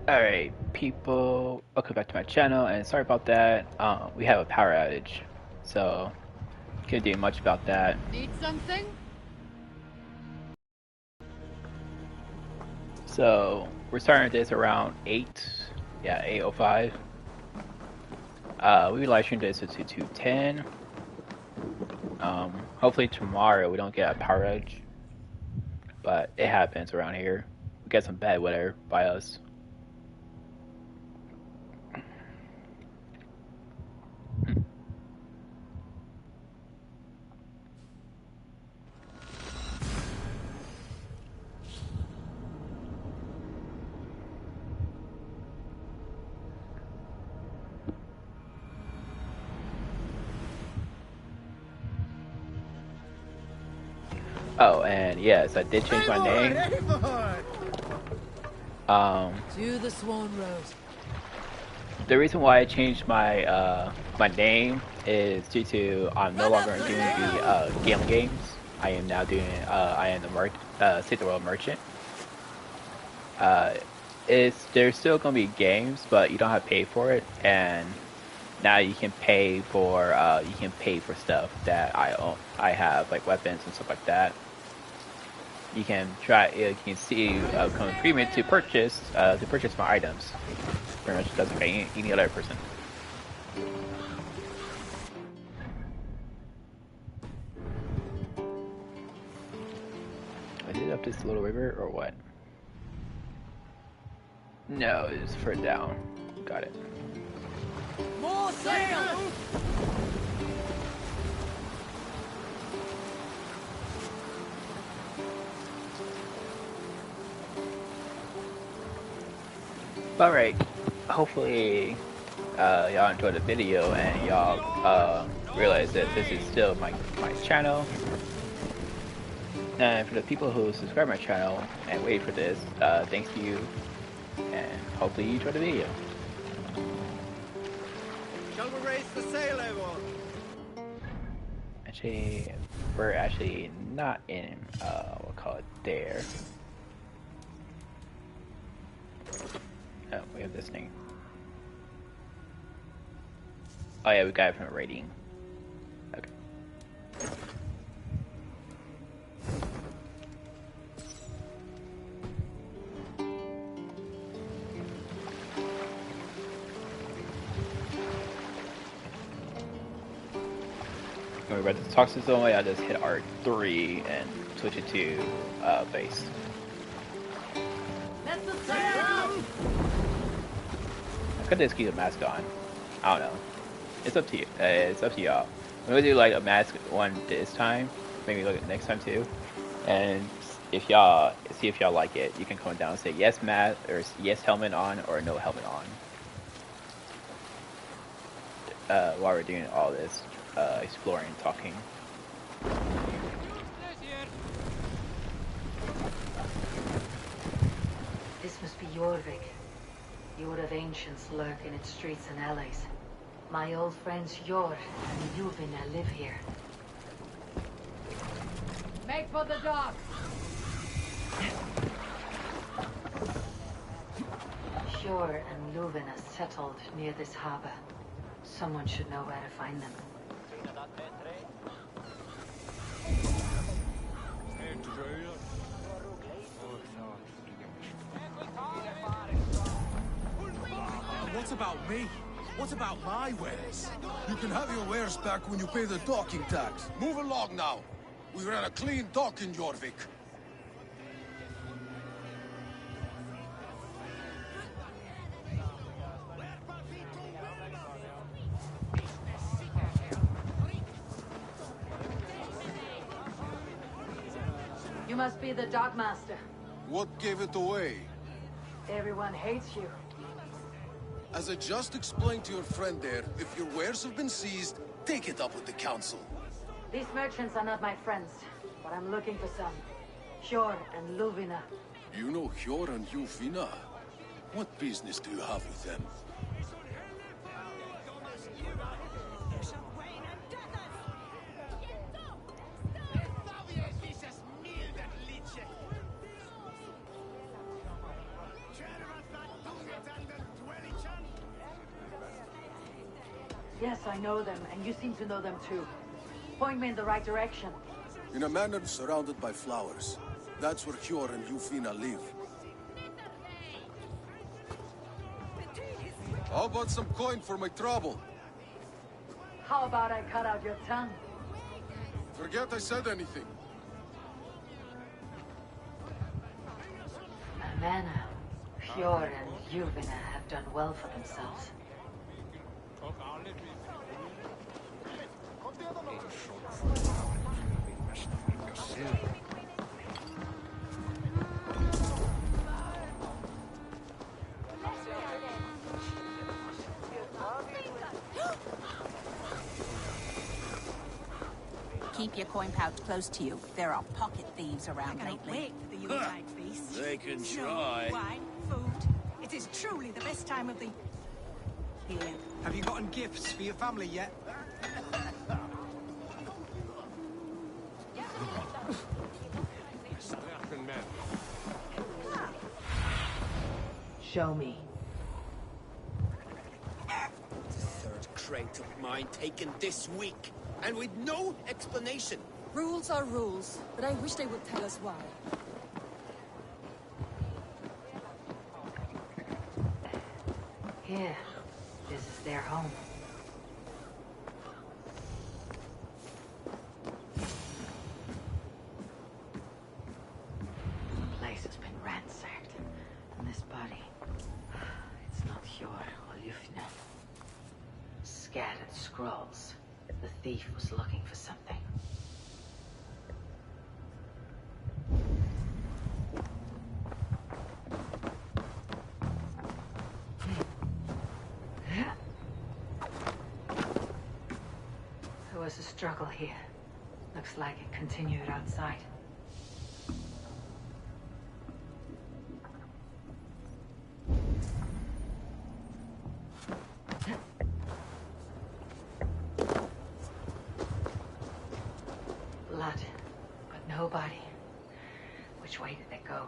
Alright, people, welcome back to my channel, and sorry about that. We have a power outage, so can't do much about that. Need something? So we're starting this around 8:05. We live stream this to 2:10. Hopefully tomorrow we don't get a power outage, but it happens around here. We get some bad weather by us. Oh, and yes, I did change my name. To the Swan Road. The reason why I changed my my name is due to I'm no longer doing the gambling games. I am now doing I am the State the World Merchant. There's still gonna be games, but you don't have to pay for it, and now you can pay for stuff that I own. I have like weapons and stuff like that. You can see come agreement to purchase my items. Pretty much does like any other person. Is it up this little river or what? No, it's further down. Got it. More sail! Alright, hopefully y'all enjoyed the video and y'all realize that this is still my channel. And for the people who subscribe my channel and wait for this, thanks to you, and hopefully you enjoy the video. Shall we raise the sail, everyone? Actually, we're actually not in, we'll call it there. Oh, we have this thing. Oh yeah, we got it from a rating. Okay. When we're about to toxic zone, I just hit R3 and switch it to base. Let the sail! I could just keep the mask on. I don't know. It's up to you. It's up to y'all. I'm gonna do like a mask one this time. Maybe look at next time too. And if y'all see if y'all like it, you can comment down and say yes mask or yes helmet on or no helmet on. While we're doing all this exploring and talking. This must be Jorvik. The Order of Ancients lurk in its streets and alleys. My old friends Jor and Juvina live here. Make for the dock! Jor and Luvina settled near this harbor. Someone should know where to find them. What about me? What about my wares? You can have your wares back when you pay the docking tax. Move along now. We ran a clean dock in Jorvik. You must be the dockmaster. What gave it away? Everyone hates you. As I just explained to your friend there, if your wares have been seized, take it up with the council. These merchants are not my friends, but I'm looking for some. Jor and Luvina. You know Hjor and Juvina? What business do you have with them? Yes, I know them, and you seem to know them too. Point me in the right direction. In a manor surrounded by flowers. That's where Hjor and Yufina live. How about some coin for my trouble? How about I cut out your tongue? Forget I said anything. A manor. Hjor and Yuvina have done well for themselves. Keep your coin pouch close to you. There are pocket thieves around lately. Wait for the Yuletide feast. They can Snow, try. wine, food. It is truly the best time of the year. Have you gotten gifts for your family yet? Show me. The third crate of mine taken this week, and with no explanation. Rules are rules, but I wish they would tell us why. Here. This is their home. The place has been ransacked. And this body... It's not Hjor or Yufna. Scattered scrolls. The thief was looking for something. There was a struggle here. Looks like it continued outside. Blood, but no body. Which way did they go?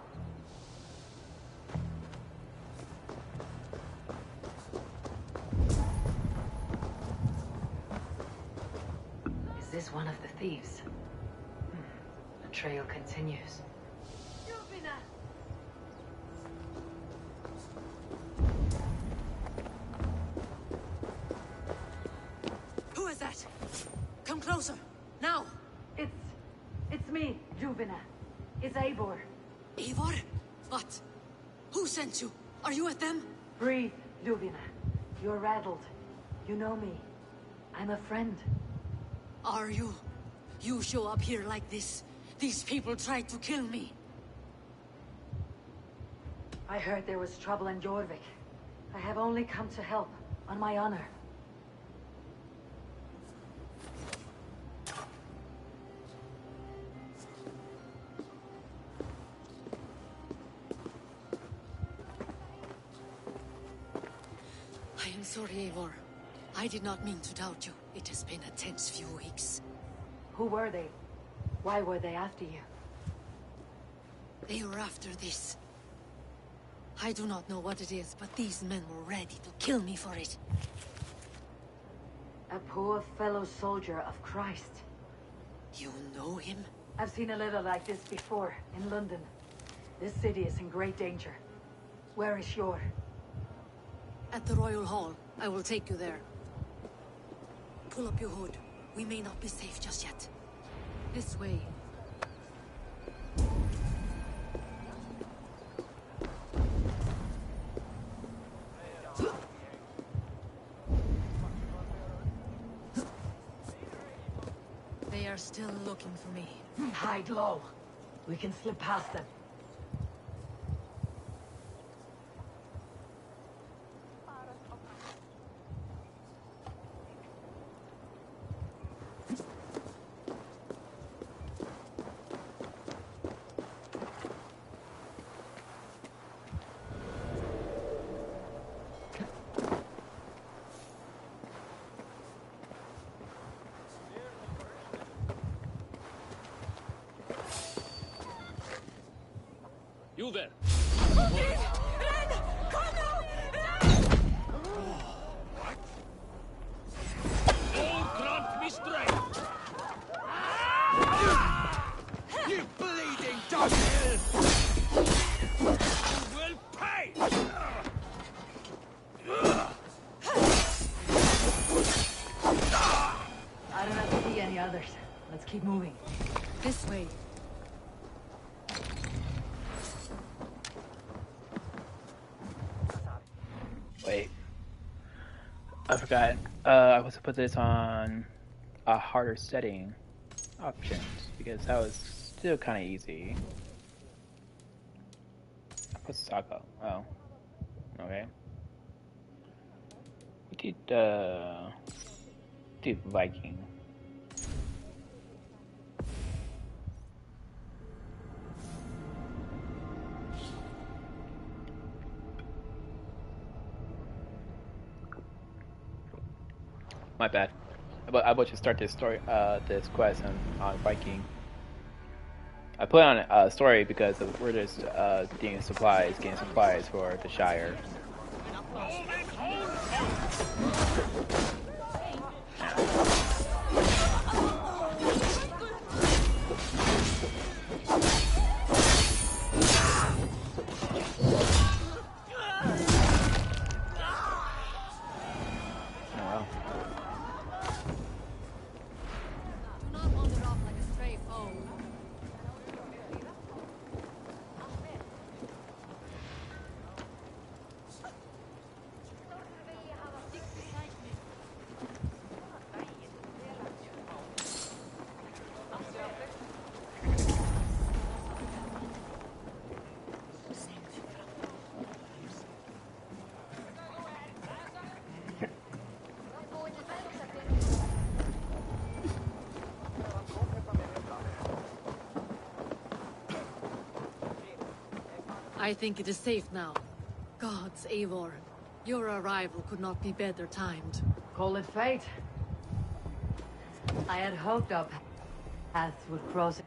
Is this one of the thieves? The trail continues. Who is that? Come closer, now! It's me, Juvina. It's Eivor. Eivor? What? Who sent you? Are you with them? Breathe, Juvina. You're rattled. You know me. I'm a friend. Are you? You show up here like this. These people tried to kill me. I heard there was trouble in Jorvik. I have only come to help, on my honor. I am sorry, Eivor. I did not mean to doubt you. It has been a tense few weeks. Who were they? Why were they after you? They were after this. I do not know what it is, but these men were ready to kill me for it. A poor fellow soldier of Christ. You know him? I've seen a little like this before, in London. This city is in great danger. Where is Hjor? At the Royal Hall. I will take you there. Pull up your hood. We may not be safe just yet. This way. They are still looking for me. Hide low. We can slip past them. You there? Keep moving. This way. Wait. I forgot. I was to put this on a harder setting options because that was still kind of easy. I put Saka. Oh, okay. We did Viking. My bad. But I about to start this story, this quest on Viking. I put on a story because we're just getting supplies for the Shire. Do not wander off like a stray foe. Stick beside me. I think it is safe now. Gods, Eivor. Your arrival could not be better timed. Call it fate. I had hoped our paths would cross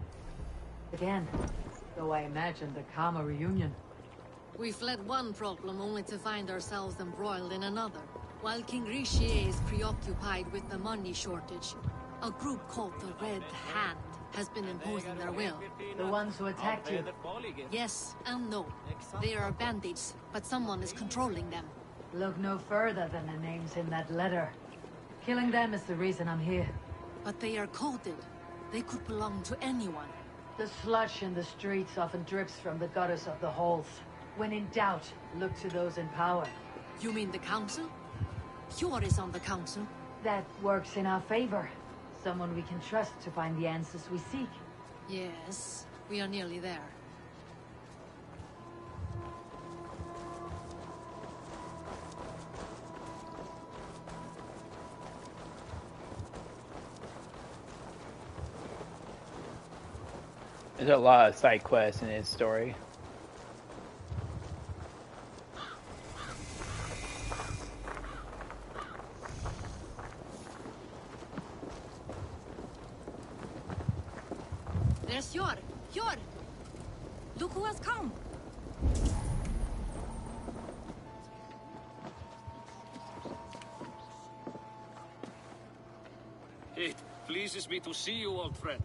again, though I imagined a calmer reunion. We fled one problem only to find ourselves embroiled in another. While King Rishi is preoccupied with the money shortage, a group called the Red Hand has been imposing their will. The ones who attacked you. Yes and no. They are bandits, but someone is controlling them. Look no further than the names in that letter. Killing them is the reason I'm here. But they are coded. They could belong to anyone. The sludge in the streets often drips from the gutters of the halls. When in doubt, look to those in power. You mean the council? Yor is on the council. That works in our favor. Someone we can trust to find the answers we seek. Yes, we are nearly there. There's a lot of side quests in this story. There's Yor! Yor! Look who has come! It pleases me to see you, old friend.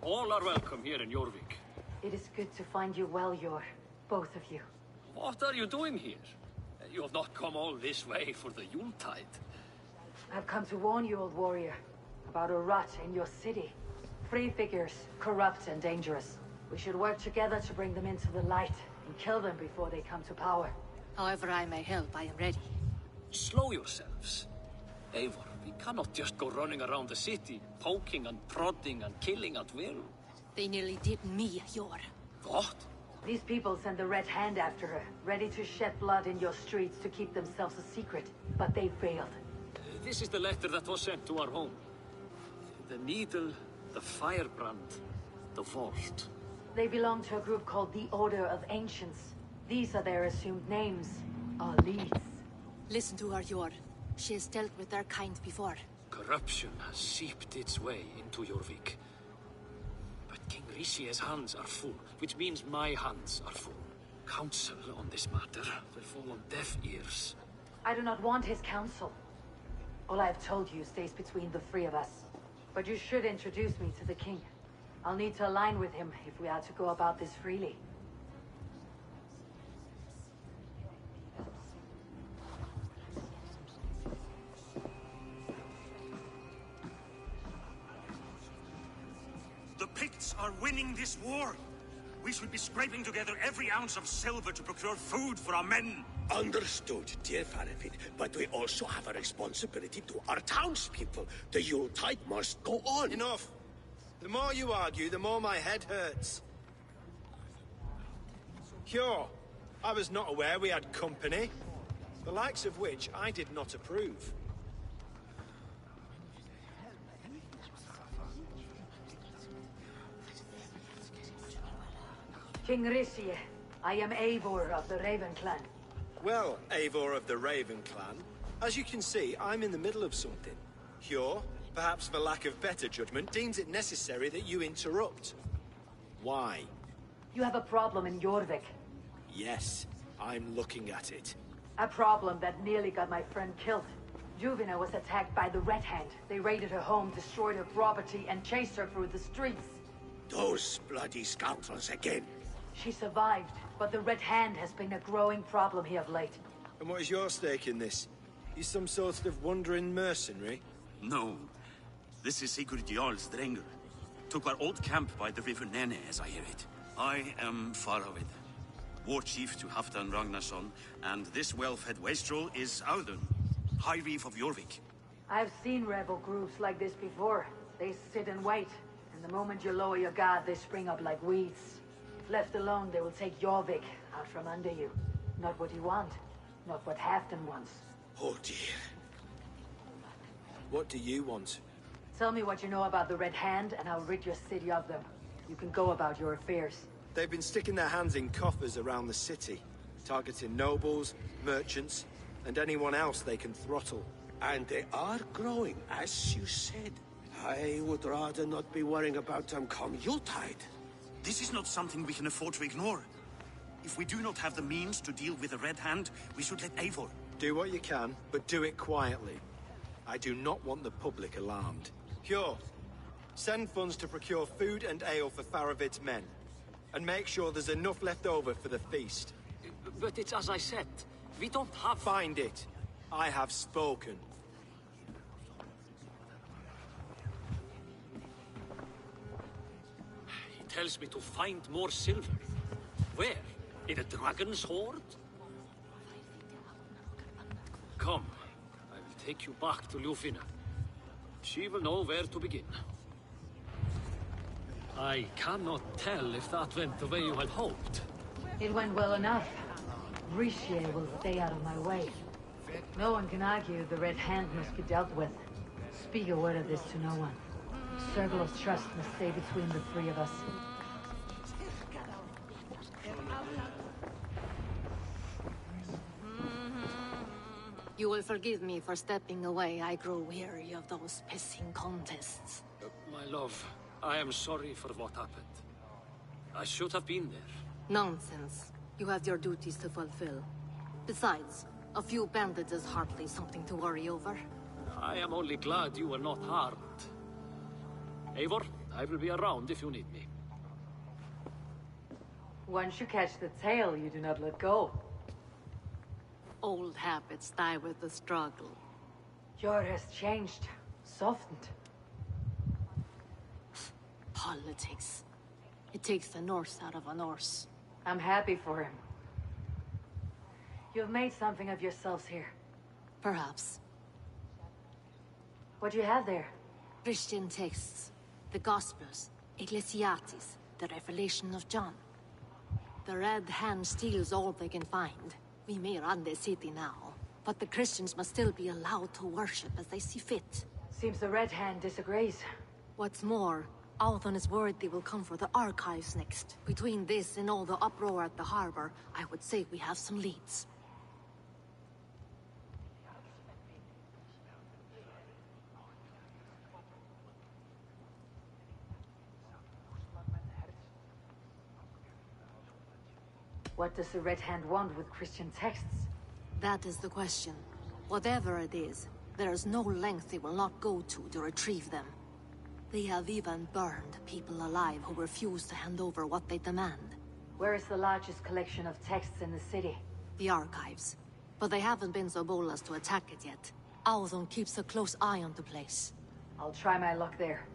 All are welcome here in Jorvik. It is good to find you well, Yor. Both of you. What are you doing here? You have not come all this way for the Yuletide. I've come to warn you, old warrior, about a rot in your city. Free figures, corrupt and dangerous. We should work together to bring them into the light and kill them before they come to power. However I may help, I am ready. Slow yourselves. Eivor, we cannot just go running around the city, poking and prodding and killing at will. They nearly did me, Yor. What? These people send the Red Hand after her, ready to shed blood in your streets to keep themselves a secret. But they failed. This is the letter that was sent to our home. The needle, the firebrand, the vault. They belong to a group called the Order of Ancients. These are their assumed names. Our leads. Listen to her, Yor. She has dealt with their kind before. Corruption has seeped its way into Jorvik. But King Rishi's hands are full, which means my hands are full. Counsel on this matter will fall on deaf ears. I do not want his counsel. All I have told you stays between the three of us. But you should introduce me to the king. I'll need to align with him if we are to go about this freely. Knights are winning this war. We should be scraping together every ounce of silver to procure food for our men. Understood, dear Faravid, but we also have a responsibility to our townspeople. The Yuletide must go on. Enough. The more you argue, the more my head hurts. Cure, I was not aware we had company, the likes of which I did not approve. King Rishi, I am Eivor of the Raven Clan. Well, Eivor of the Raven Clan, as you can see, I'm in the middle of something. Cure, perhaps for lack of better judgment, deems it necessary that you interrupt. Why? You have a problem in Jorvik. Yes, I'm looking at it. A problem that nearly got my friend killed. Juvina was attacked by the Red Hand. They raided her home, destroyed her property, and chased her through the streets. Those bloody scoundrels again. She survived, but the Red Hand has been a growing problem here of late. And what is your stake in this? You some sort of wandering mercenary? No. This is Sigurd Jarl's Drenger. Took our old camp by the river Nene, as I hear it. I am Faravid, war chief to Halfdan Ragnarsson, and this well-fed wastrel is Audun, High Reef of Jorvik. I've seen rebel groups like this before. They sit and wait, and the moment you lower your guard, they spring up like weeds. Left alone, they will take Jorvik out from under you. Not what you want, not what Halfdan wants. Oh dear. What do you want? Tell me what you know about the Red Hand, and I'll rid your city of them. You can go about your affairs. They've been sticking their hands in coffers around the city, targeting nobles, merchants, and anyone else they can throttle. And they are growing, as you said. I would rather not be worrying about them come Yuletide. This is not something we can afford to ignore. If we do not have the means to deal with the Red Hand, we should let Eivor. Do what you can, but do it quietly. I do not want the public alarmed. Cure, send funds to procure food and ale for Faravid's men. And make sure there's enough left over for the feast. But it's as I said, we don't have... Find it. I have spoken. He tells me to find more silver. Where? In a dragon's hoard? Come, I will take you back to Ljufina. She will know where to begin. I cannot tell if that went the way you had hoped. It went well enough. Rishi will stay out of my way. No one can argue the Red Hand must be dealt with. Speak a word of this to no one. The circle of trust must stay between the three of us. You will forgive me for stepping away. I grow weary of those pissing contests. My love, I am sorry for what happened. I should have been there. Nonsense. You have your duties to fulfill. Besides, a few bandits is hardly something to worry over. I am only glad you were not harmed. Eivor, I will be around if you need me. Once you catch the tail, you do not let go. Old habits die with the struggle. Jor has changed, softened. Politics. It takes the Norse out of a Norse. I'm happy for him. You've made something of yourselves here. Perhaps. What do you have there? Christian texts, the Gospels, Ecclesiastes, the Revelation of John. The Red Hand steals all they can find. We may run the city now, but the Christians must still be allowed to worship as they see fit. Seems the Red Hand disagrees. What's more, Althon is worried they will come for the archives next. Between this and all the uproar at the harbor, I would say we have some leads. What does the Red Hand want with Christian texts? That is the question. Whatever it is, there is no length they will not go to retrieve them. They have even burned people alive who refuse to hand over what they demand. Where is the largest collection of texts in the city? The archives. But they haven't been so bold as to attack it yet. Althon keeps a close eye on the place. I'll try my luck there.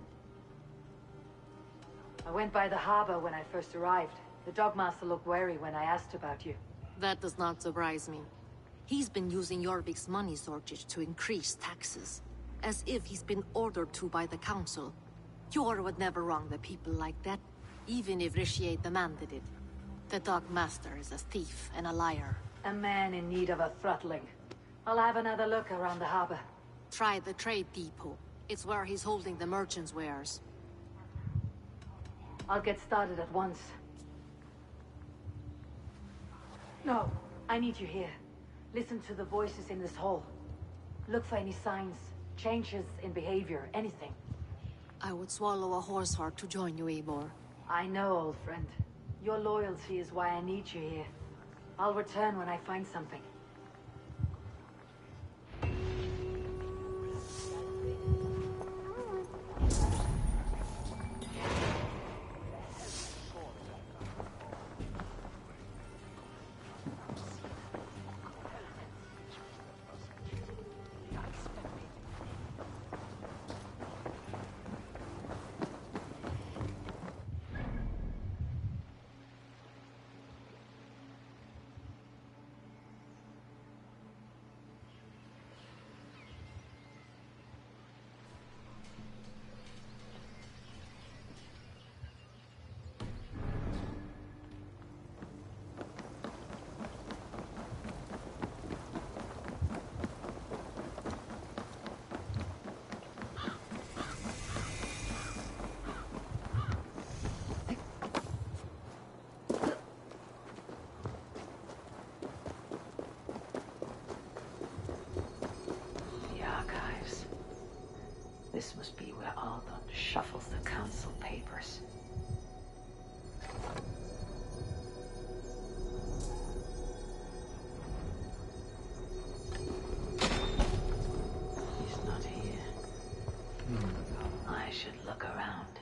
I went by the harbor when I first arrived. The Dogmaster looked wary when I asked about you. That does not surprise me. He's been using Jorvik's money shortage to increase taxes. As if he's been ordered to by the council. Yor would never wrong the people like that, even if Richier demanded it. The Dogmaster is a thief and a liar. A man in need of a throttling. I'll have another look around the harbor. Try the trade depot. It's where he's holding the merchants' wares. I'll get started at once. No, I need you here. Listen to the voices in this hall. Look for any signs, changes in behavior, anything. I would swallow a horse heart to join you, Eivor. I know, old friend. Your loyalty is why I need you here. I'll return when I find something. This must be where Aldon shuffles the council papers. He's not here. I should look around.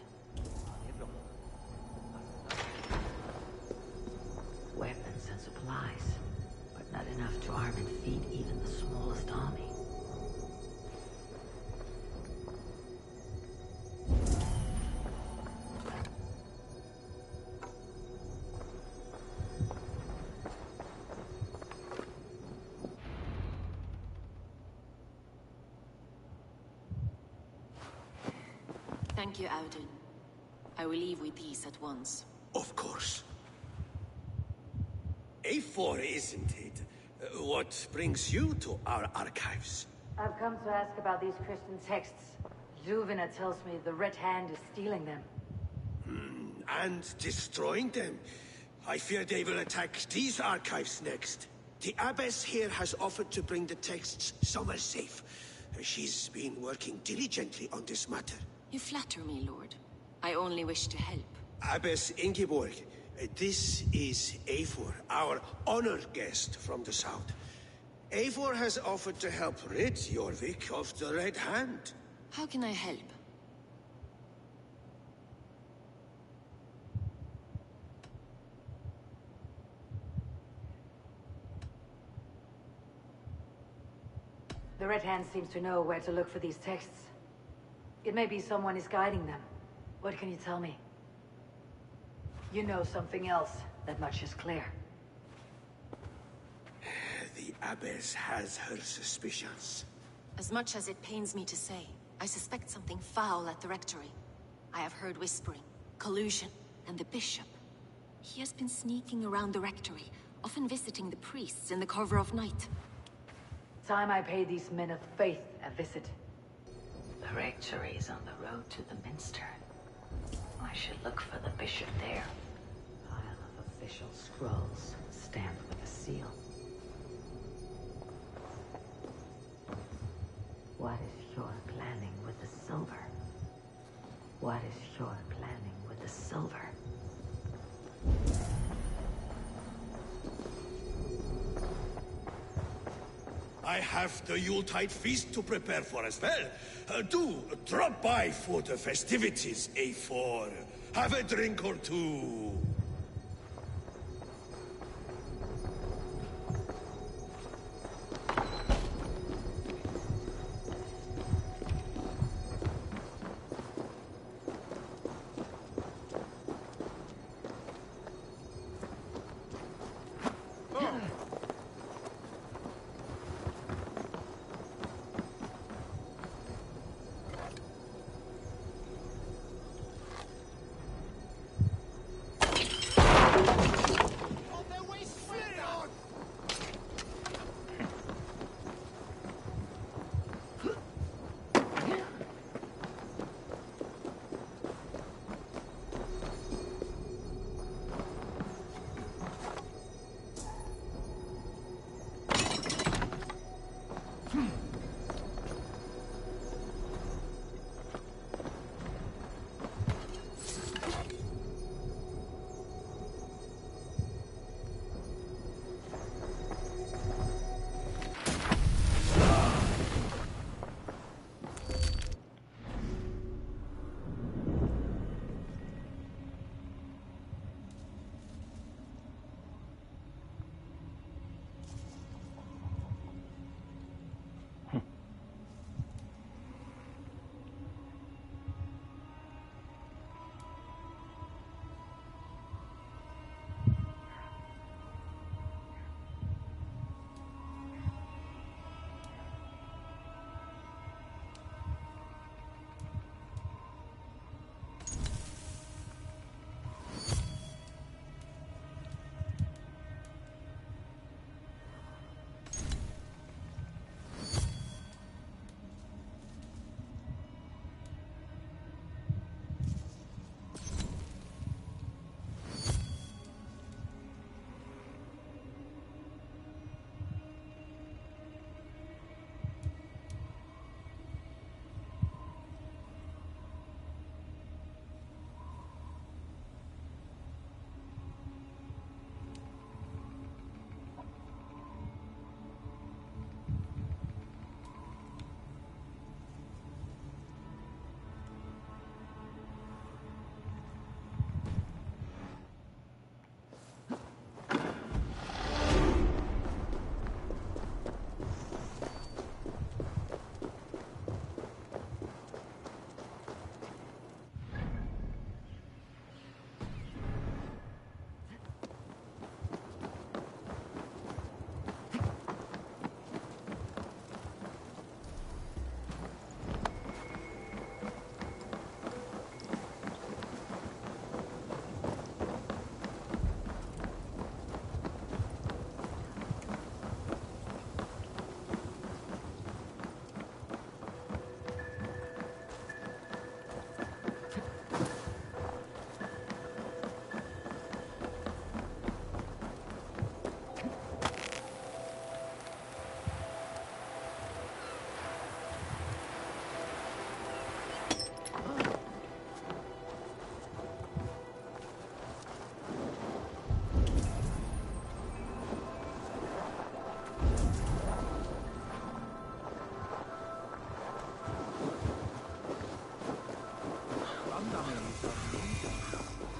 Weapons and supplies, but not enough to arm and feed even the smallest army. Thank you, Audun. I will leave with these at once. Of course. A4, isn't it? What brings you to our archives? I've come to ask about these Christian texts. Zuvina tells me the Red Hand is stealing them. And destroying them. I fear they will attack these archives next. The Abbess here has offered to bring the texts somewhere safe. She's been working diligently on this matter. You flatter me, Lord. I only wish to help. Abbess Ingeborg, this is Eivor, our honored guest from the south. Eivor has offered to help rid Jorvik of the Red Hand. How can I help? The Red Hand seems to know where to look for these texts. It may be someone is guiding them. What can you tell me? You know something else. That much is clear. The Abbess has her suspicions. As much as it pains me to say, I suspect something foul at the Rectory. I have heard whispering, collusion, and the Bishop. He has been sneaking around the Rectory, often visiting the priests in the cover of night. Time I paid these men of faith a visit. The Rectory is on the road to the Minster. I should look for the Bishop there. Pile of official scrolls, stamped with a seal. What is your planning with the silver? What is your planning with the silver? I have the Yuletide feast to prepare for as well. Do drop by for the festivities, A4. Have a drink or two.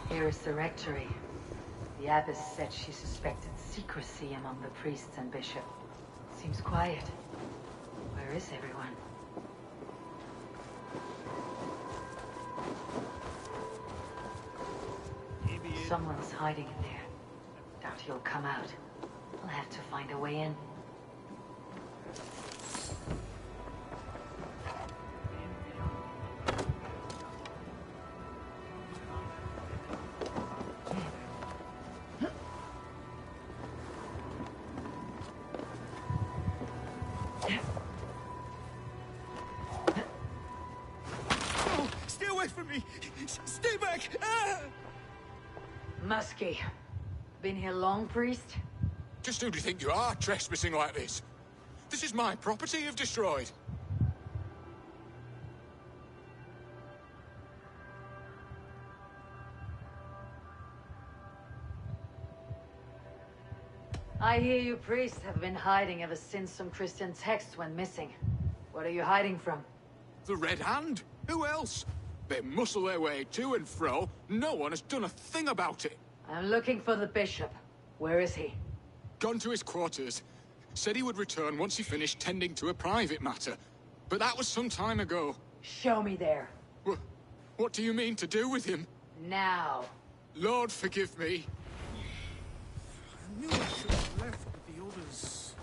Here is the rectory. The abbess said she suspected secrecy among the priests and bishop. Seems quiet. Where is everyone? Someone's hiding in there. Doubt he'll come out. I'll have to find a way in. Stay away from me! Stay back! Ah! Muskie. Been here long, priest? Just who do you think you are, trespassing like this? This is my property you've destroyed. I hear you priests have been hiding ever since some Christian texts went missing. What are you hiding from? The Red Hand? Who else? They muscle their way to and fro. No one has done a thing about it. I'm looking for the bishop. Where is he? Gone to his quarters. Said he would return once he finished tending to a private matter. But that was some time ago. Show me there. What do you mean to do with him? Now. Lord, forgive me. I knew I should have left with the others.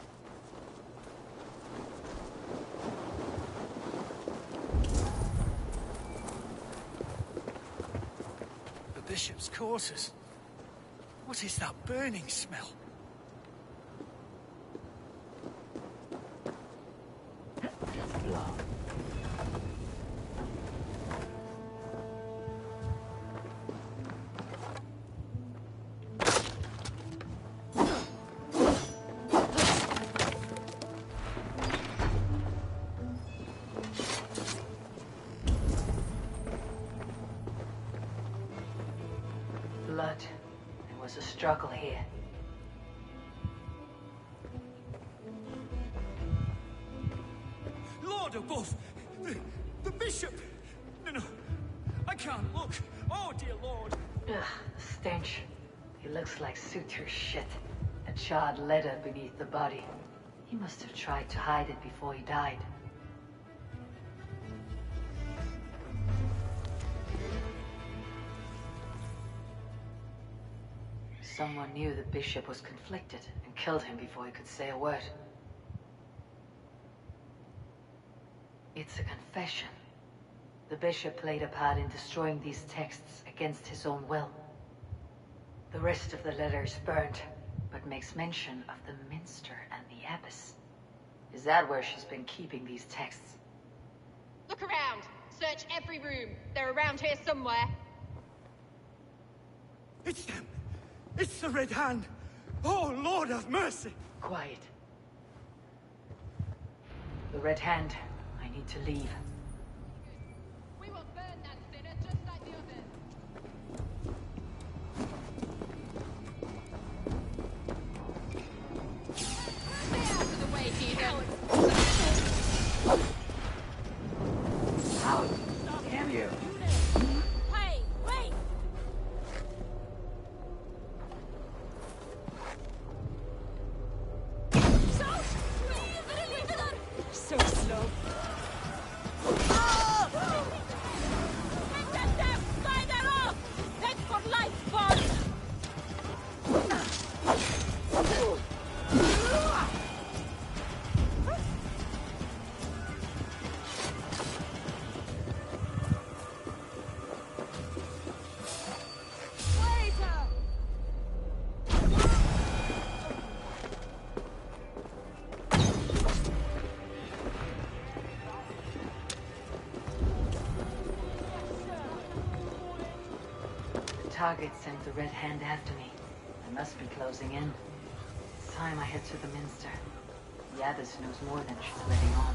The bishop's quarters. What is that burning smell? struggle here. Lord above! The bishop! No, I can't look. Oh, dear Lord. Ugh, the stench. He looks like suture shit. A charred leather beneath the body. He must have tried to hide it before he died. Someone knew the bishop was conflicted and killed him before he could say a word. It's a confession. The bishop played a part in destroying these texts against his own will. The rest of the letter is burned, but makes mention of the minster and the abbess. Is that where she's been keeping these texts? Look around. Search every room. They're around here somewhere. It's them. It's the Red Hand. Oh, Lord have mercy. Quiet. The Red Hand. I need to leave. We will burn that sinner just like the others. Stay out of the way, heathen. Out! Damn you! Hey, wait! So slow. Get them! Fly them off! Head for life, boss! Target sent the Red Hand after me. I must be closing in. It's time I head to the Minster. The Abbess knows more than she's letting on.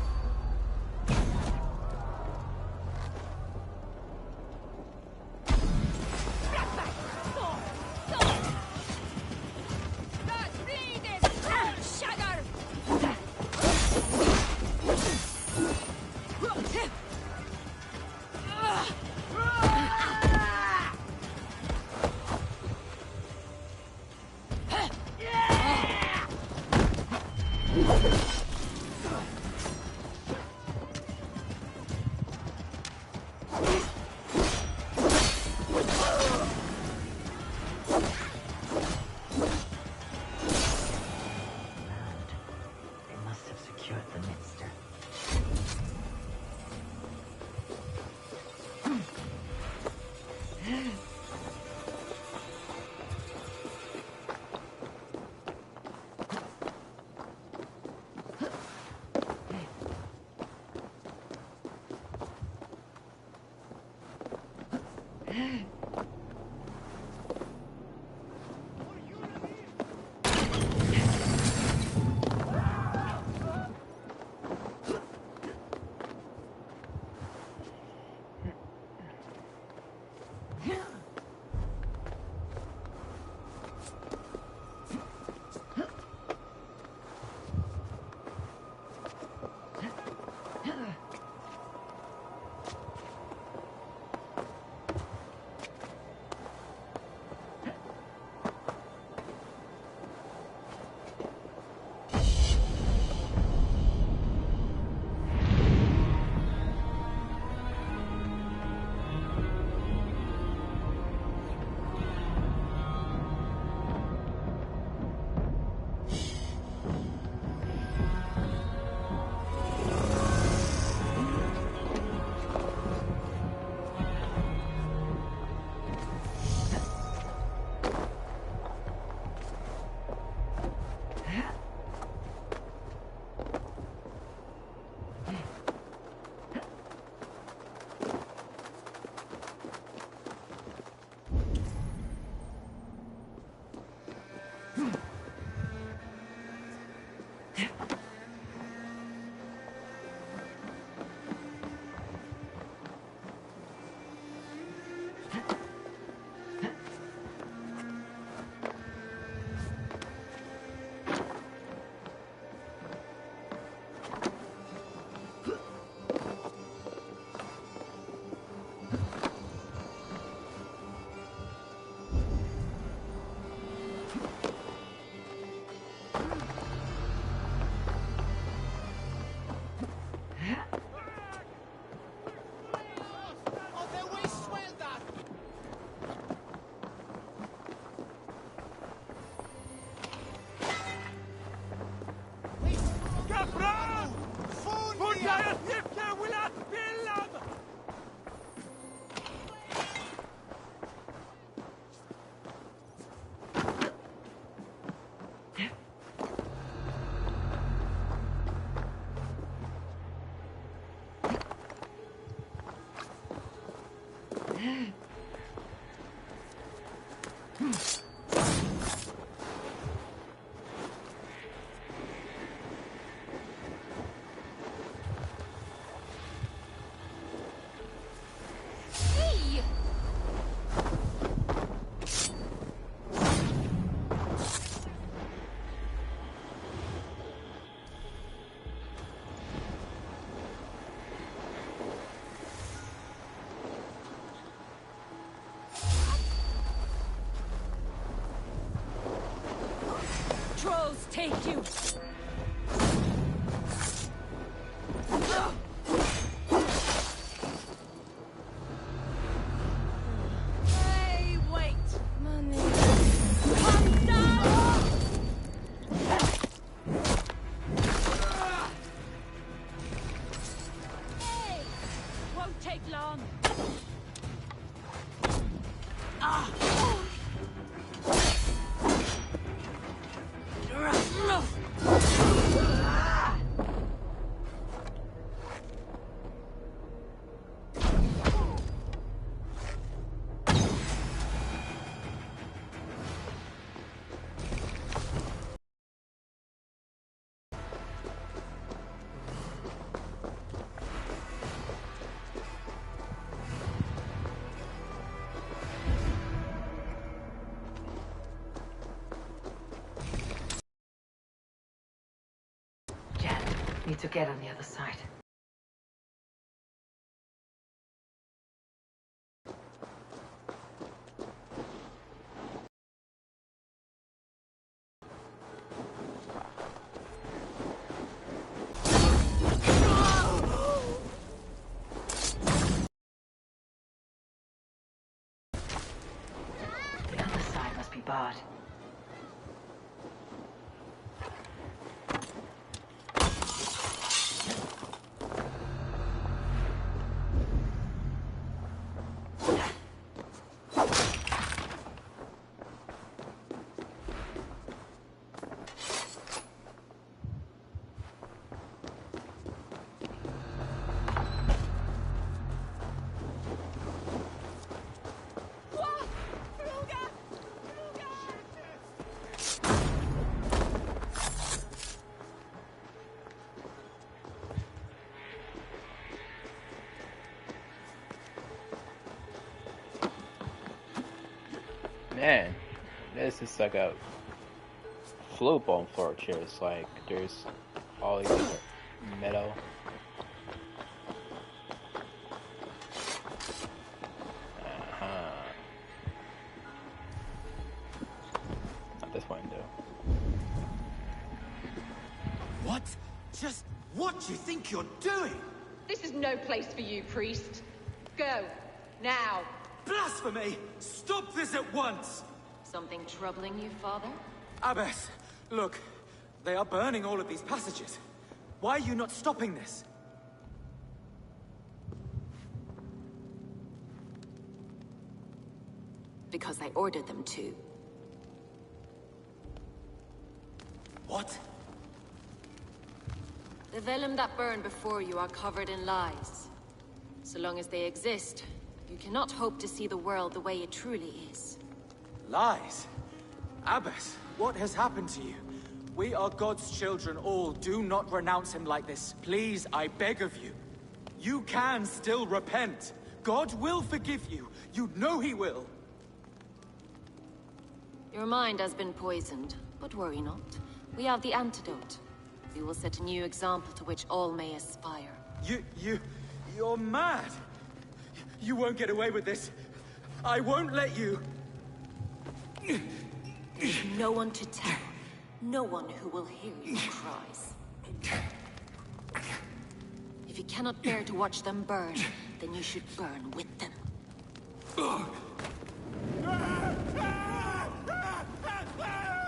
take you! Hey, wait! Money. Come down! Hey! Won't take long. Ah! Need to get on the other side. The other side must be barred. Man, this is like a float on fortress. Like there's all these different metal. Not this window. What? Just what do you think you're doing? This is no place for you, priest. Go. Now. Blasphemy! Stop this at once! Something troubling you, Father? Abbess, look. They are burning all of these passages. Why are you not stopping this? Because I ordered them to. What? The vellum that burned before you are covered in lies. So long as they exist, you cannot hope to see the world the way it truly is. Lies? Abbess, what has happened to you? We are God's children all. Do not renounce him like this. Please, I beg of you. You can still repent. God will forgive you. You know he will. Your mind has been poisoned, but worry not. We have the antidote. We will set a new example to which all may aspire. You're mad. You won't get away with this. I won't let you. No one to tell. No one who will hear your cries. If you cannot bear to watch them burn, then you should burn with them.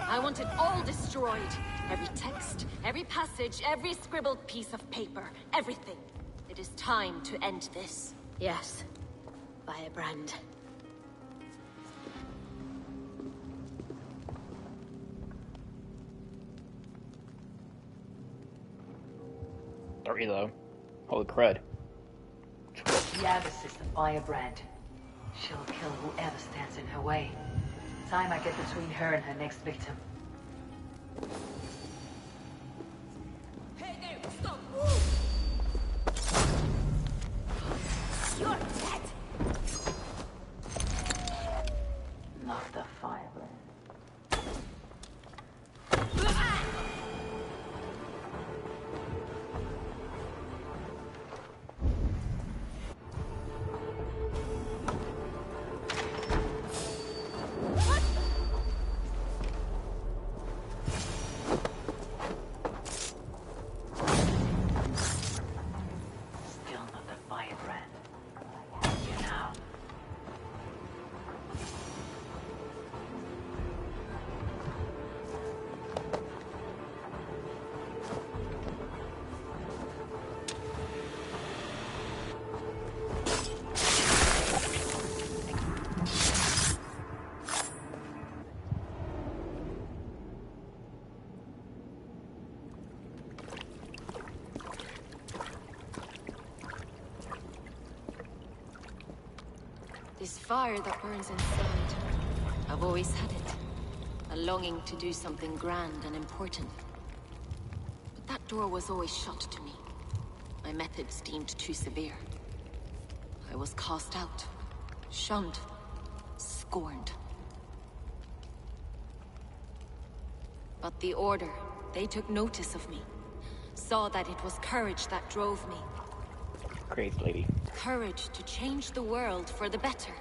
I want it all destroyed. Every text, every passage, every scribbled piece of paper. Everything. It is time to end this. Yes. Firebrand. Reload. Holy crud. The Abbess is the firebrand. She'll kill whoever stands in her way. Time I get between her and her next victim. Hey there, stop! You're dead! Not the firebrand. This fire that burns inside. I've always had it. A longing to do something grand and important. But that door was always shut to me. My methods deemed too severe. I was cast out, shunned, scorned. But the Order, they took notice of me. Saw that it was courage that drove me. Crazy lady. Courage to change the world for the better.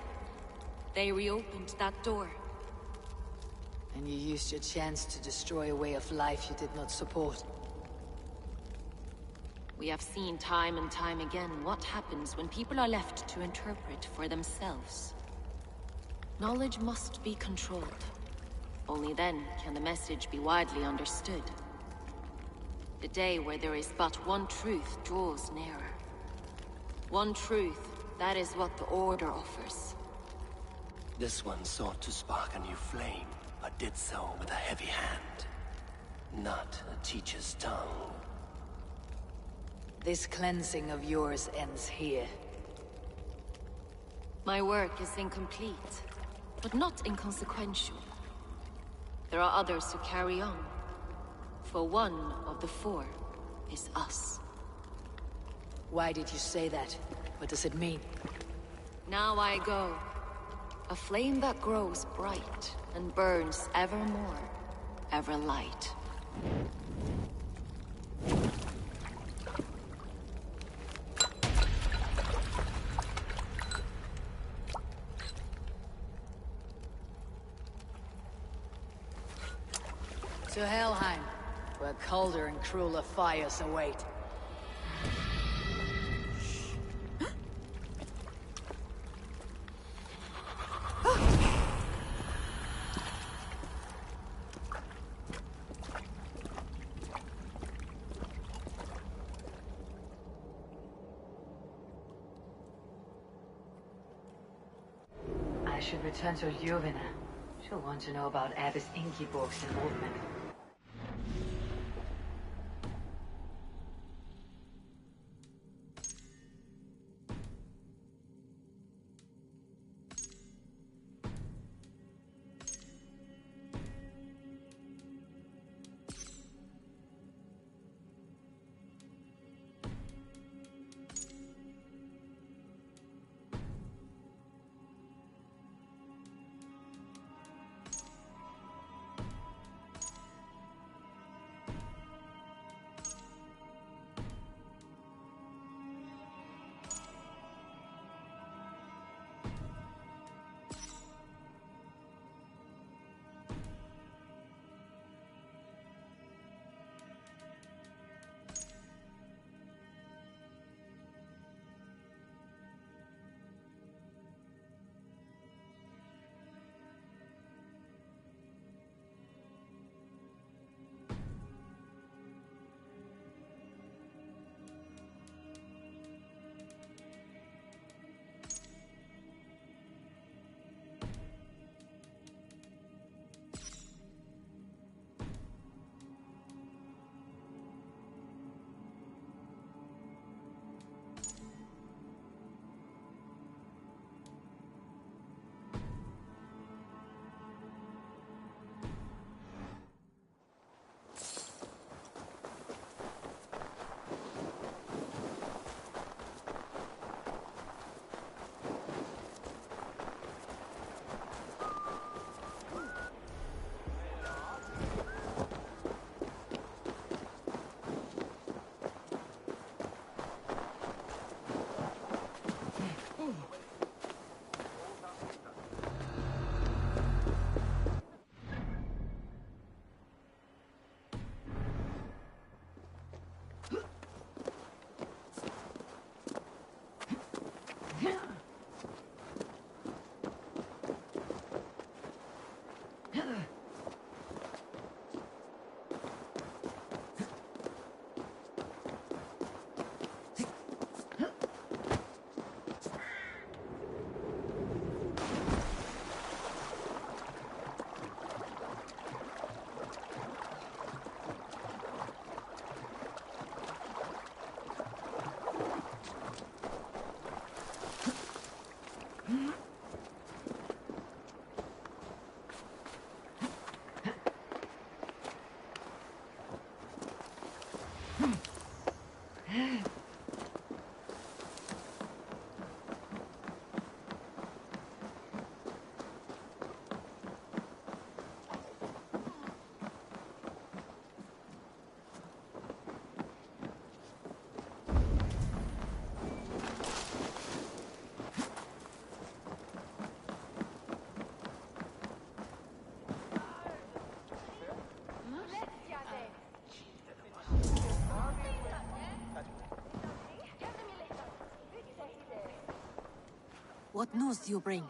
They reopened that door. And you used your chance to destroy a way of life you did not support. We have seen time and time again what happens when people are left to interpret for themselves. Knowledge must be controlled. Only then can the message be widely understood. The day where there is but one truth draws nearer. One truth, that is what the Order offers. This one sought to spark a new flame, but did so with a heavy hand. Not a teacher's tongue. This cleansing of yours ends here. My work is incomplete, but not inconsequential. There are others who carry on. For one of the four is us. Why did you say that? What does it mean? Now I go. A flame that grows bright and burns ever more, ever light. To Helheim, where colder and crueler fires await. I should return to Ljuvina. She'll want to know about Abbess Ingeborg's involvement. What news do you bring?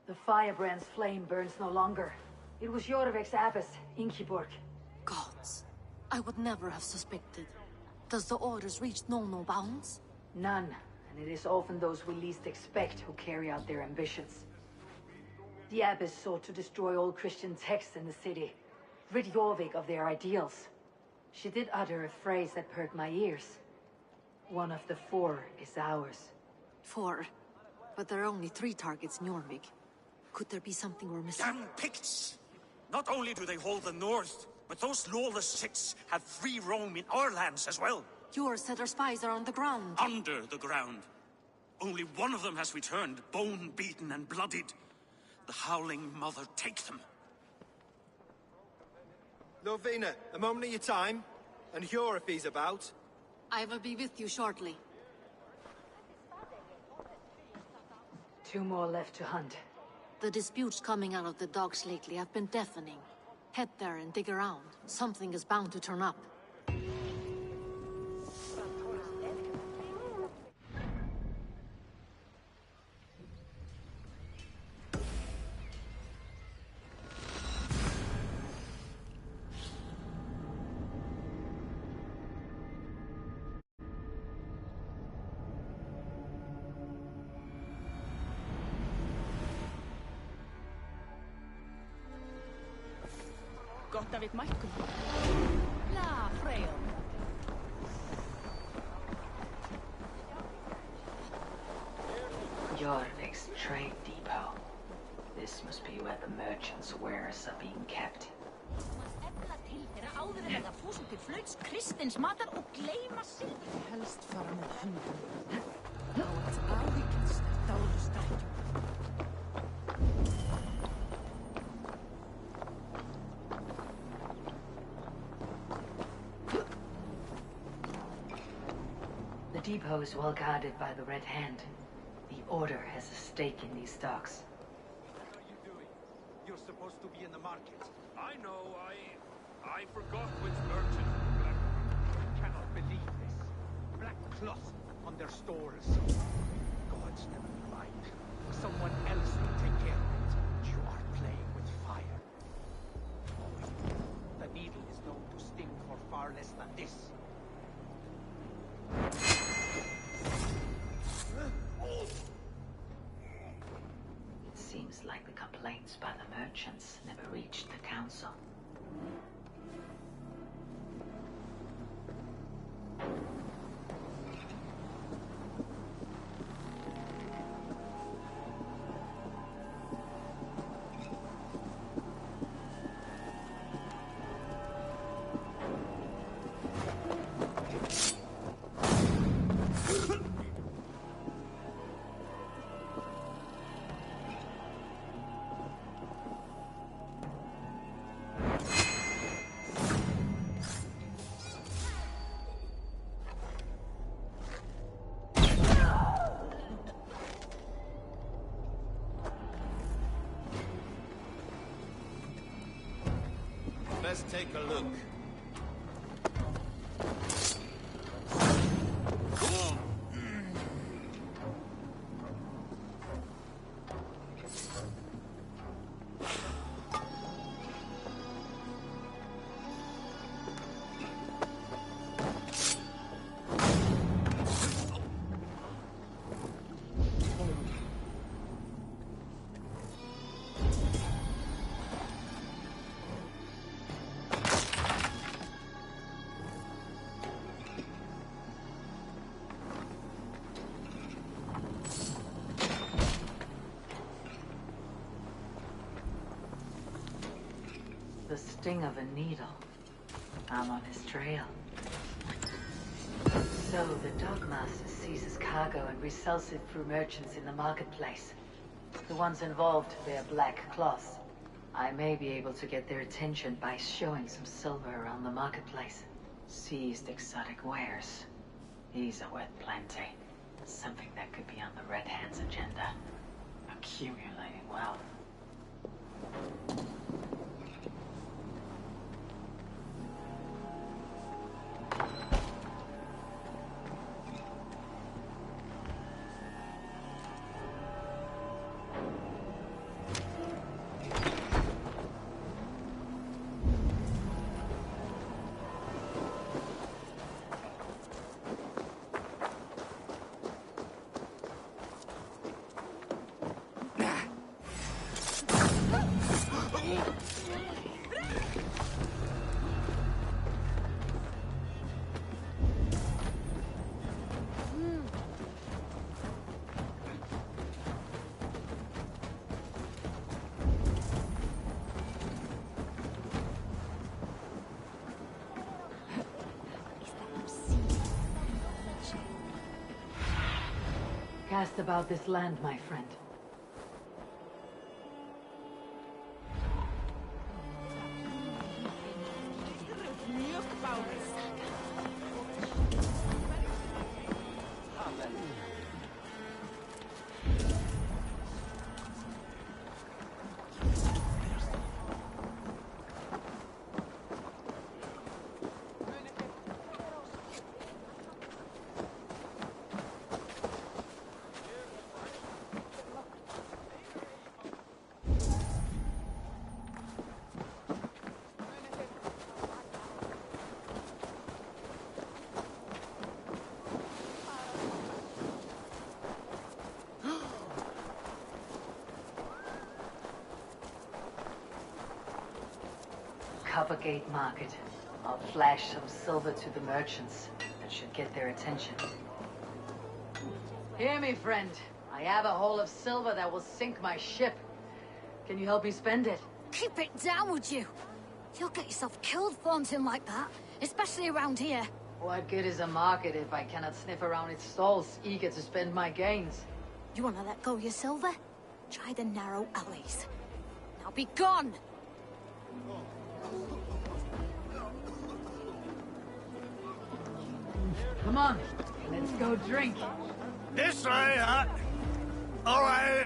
The firebrand's flame burns no longer. It was Jorvik's abbess, Ingeborg. Gods, I would never have suspected. Does the orders reach no bounds? None, and it is often those we least expect who carry out their ambitions. The abbess sought to destroy all Christian texts in the city, rid Jorvik of their ideals. She did utter a phrase that perked my ears. One of the 4 is ours. 4? But there are only 3 targets in Jorvik. Could there be something we're missing? Damn Picts! Not only do they hold the north, but those lawless Siths have free roam in our lands as well. Yours said our spies are on the ground. Under the ground. Only one of them has returned, bone-beaten and bloodied. The Howling Mother take them. Lovina, a moment of your time. And Hjor if he's about. I will be with you shortly. 2 more left to hunt. The disputes coming out of the docks lately have been deafening. Head there and dig around. Something is bound to turn up. Gott að við mættum. La, Freyja. Jorvik's trade depot. This must be where the merchants' wares are being kept. Áður en þetta fúsum til flauts kristins matar og gleyma silfur. Helst fara með höndum. Þá er áhyggjast dáðustættu. The depot is well guarded by the Red Hand. The Order has a stake in these stocks. What are you doing? You're supposed to be in the market. I know, I forgot which merchant. I cannot believe this. Black cloth on their stores. Gods never mind. Someone else will take care of it. You are playing with fire. The needle is known to sting for far less than this. It seems like the complaints by the merchants never reached the council. Let's take a look. The sting of a needle. I'm on his trail. So the Dogmaster seizes cargo and resells it through merchants in the marketplace. The ones involved wear black cloths. I may be able to get their attention by showing some silver around the marketplace. Seized exotic wares. These are worth plenty. Something that could be on the Red Hand's agenda. Accumulating wealth. Cast about this land, my friend. Coppergate Market. I'll flash some silver to the merchants. That should get their attention. Hear me, friend. I have a haul of silver that will sink my ship. Can you help me spend it? Keep it down, would you? You'll get yourself killed flaunting like that, especially around here. What good is a market if I cannot sniff around its stalls, eager to spend my gains? You want to let go of your silver? Try the narrow alleys. Now be gone! Come on, let's go drink. This way, huh? All right.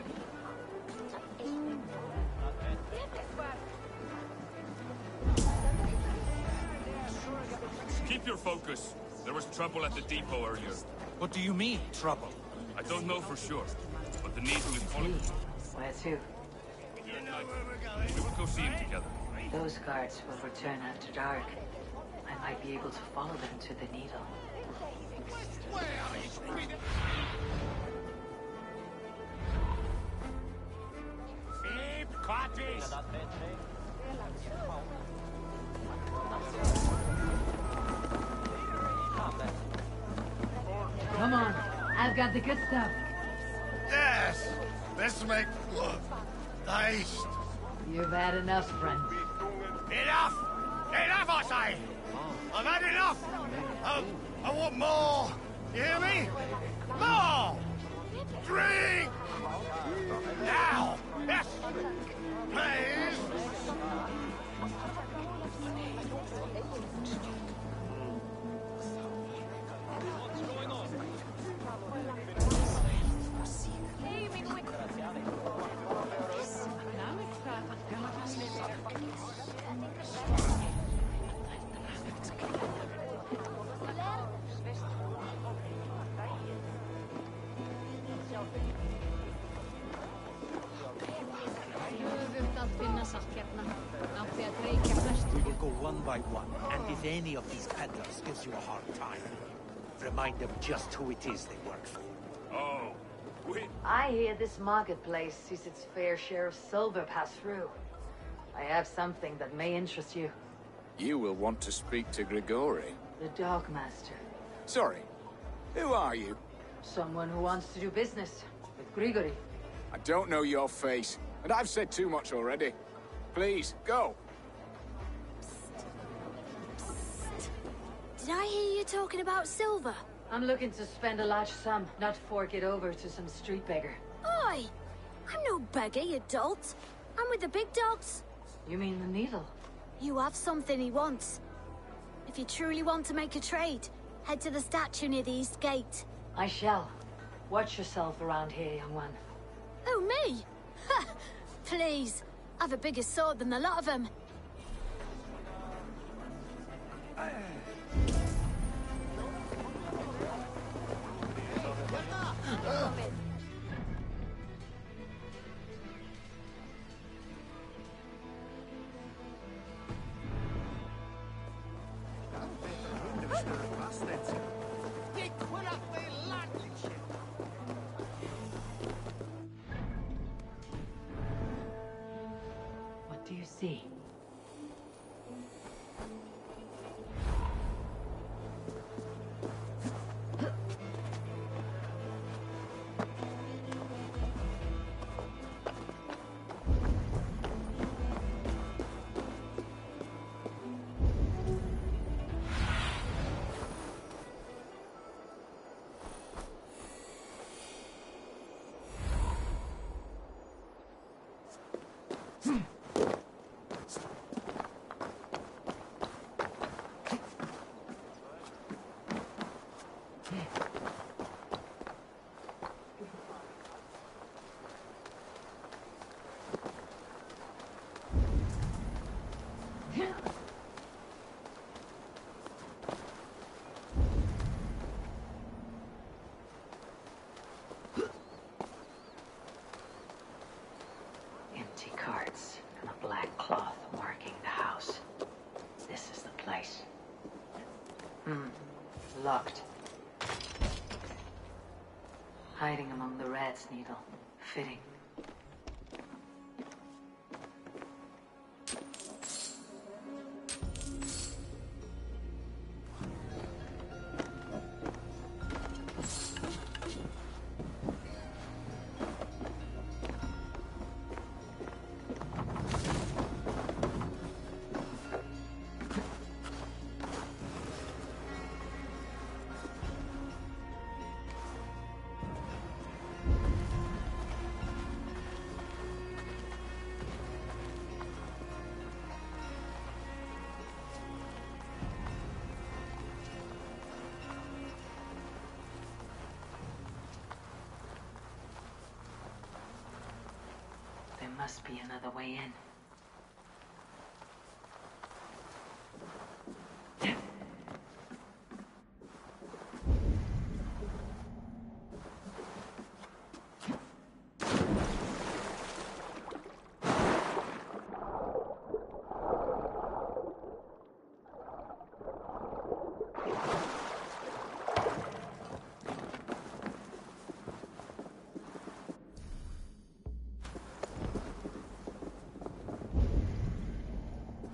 Keep your focus. There was trouble at the depot earlier. What do you mean, trouble? I don't know for sure, but the needle is calling. Where to? We will go see him together. Those guards will return after dark. I might be able to follow them to the needle. Come on, I've got the good stuff. Yes, let's make love. Taste. You've had enough, friend. Enough! Enough, I say! I've had enough! I want more! You hear me? More! Drink! Now! Yes! Please! We will go one by one, and if any of these peddlers gives you a hard time, remind them just who it is they work for. Oh, I hear this marketplace sees its fair share of silver pass through. I have something that may interest you. You will want to speak to Grigori. The Dogmaster. Sorry, who are you? Someone who wants to do business with Grigori. I don't know your face, and I've said too much already. Please, go. I hear you talking about silver? I'm looking to spend a large sum, not fork it over to some street beggar. Oi! I'm no beggar, you dolt. I'm with the big dogs. You mean the needle? You have something he wants. If you truly want to make a trade, head to the statue near the east gate. I shall. Watch yourself around here, young one. Oh, me? Ha! Please. I've a bigger sword than the lot of them. What do you see? Empty carts and a black cloth marking the house. This is the place. Locked. Hiding among the rat's needle. Fitting. There must be another way in.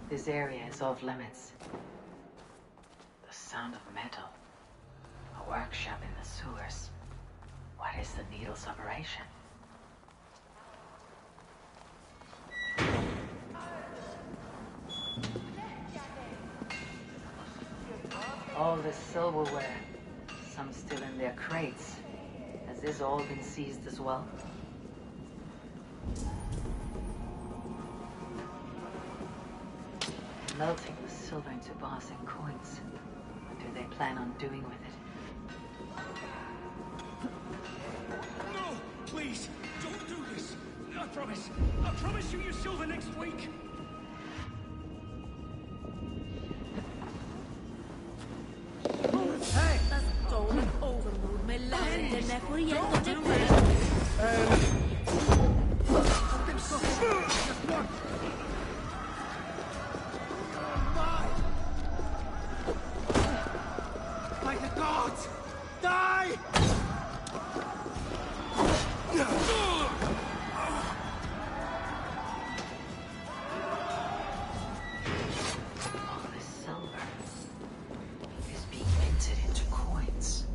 This area is off limits. The sound of metal. A workshop in the sewers. What is the needle's operation? All this silverware. Some still in their crates. Has this all been seized as well? Melting the silver into bars and coins. What do they plan on doing with it? No! Please! Don't do this! I promise you your silver next week! Hey! That's stolen overload, my land, and never yet to do By the gods! Die! All this silver is being minted into coins.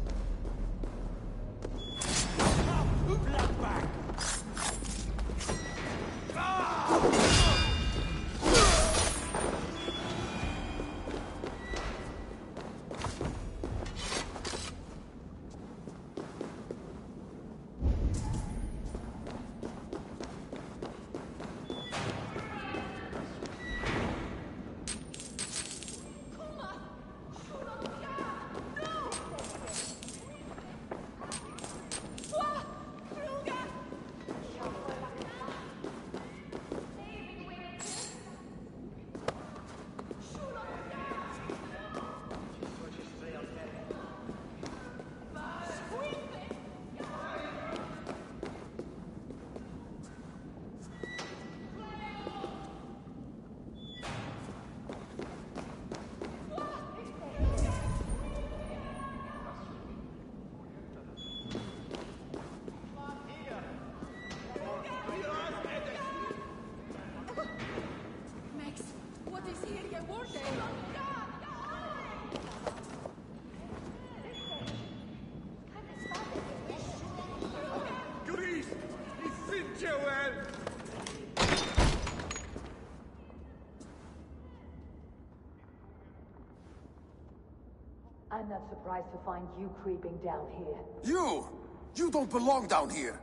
I'm not surprised to find you creeping down here. You! You don't belong down here!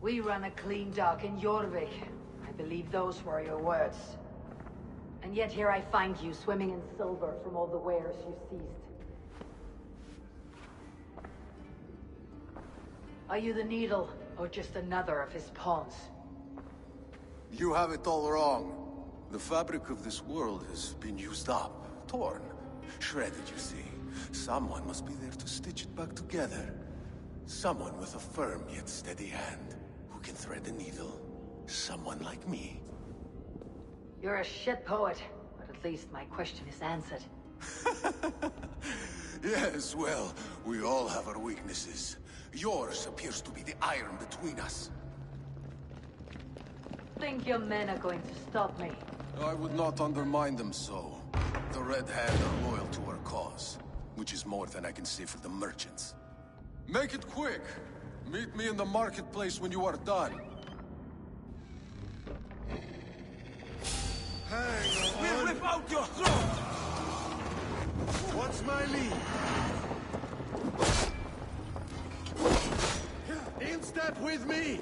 We run a clean dock in Jorvik. I believe those were your words. And yet here I find you swimming in silver from all the wares you seized. Are you the Needle, or just another of his pawns? You have it all wrong. The fabric of this world has been used up, torn, shredded, you see. Someone must be there to stitch it back together. Someone with a firm yet steady hand, who can thread the needle. Someone like me. You're a shit poet, but at least my question is answered. Yes, well, we all have our weaknesses. Yours appears to be the iron between us. Think your men are going to stop me? I would not undermine them so. The Red Hand are loyal to our cause, which is more than I can say for the merchants. Make it quick! Meet me in the marketplace when you are done. Hang on! We'll rip out your throat! What's my lead? In step with me!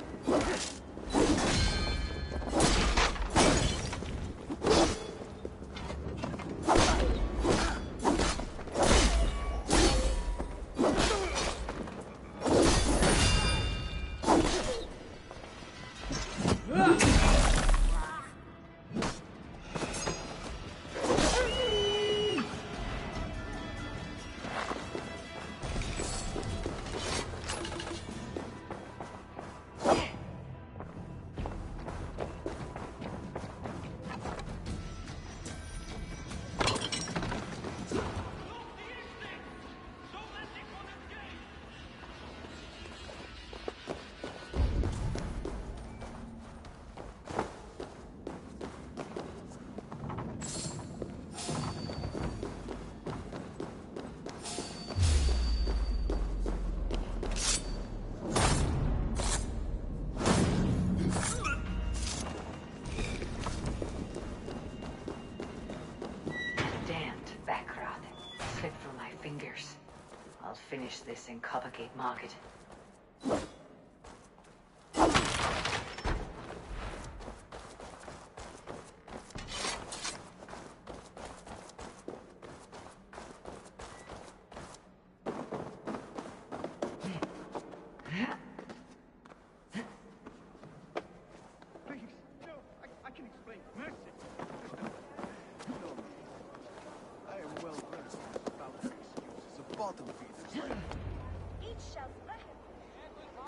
I'll finish this in Coppergate Market.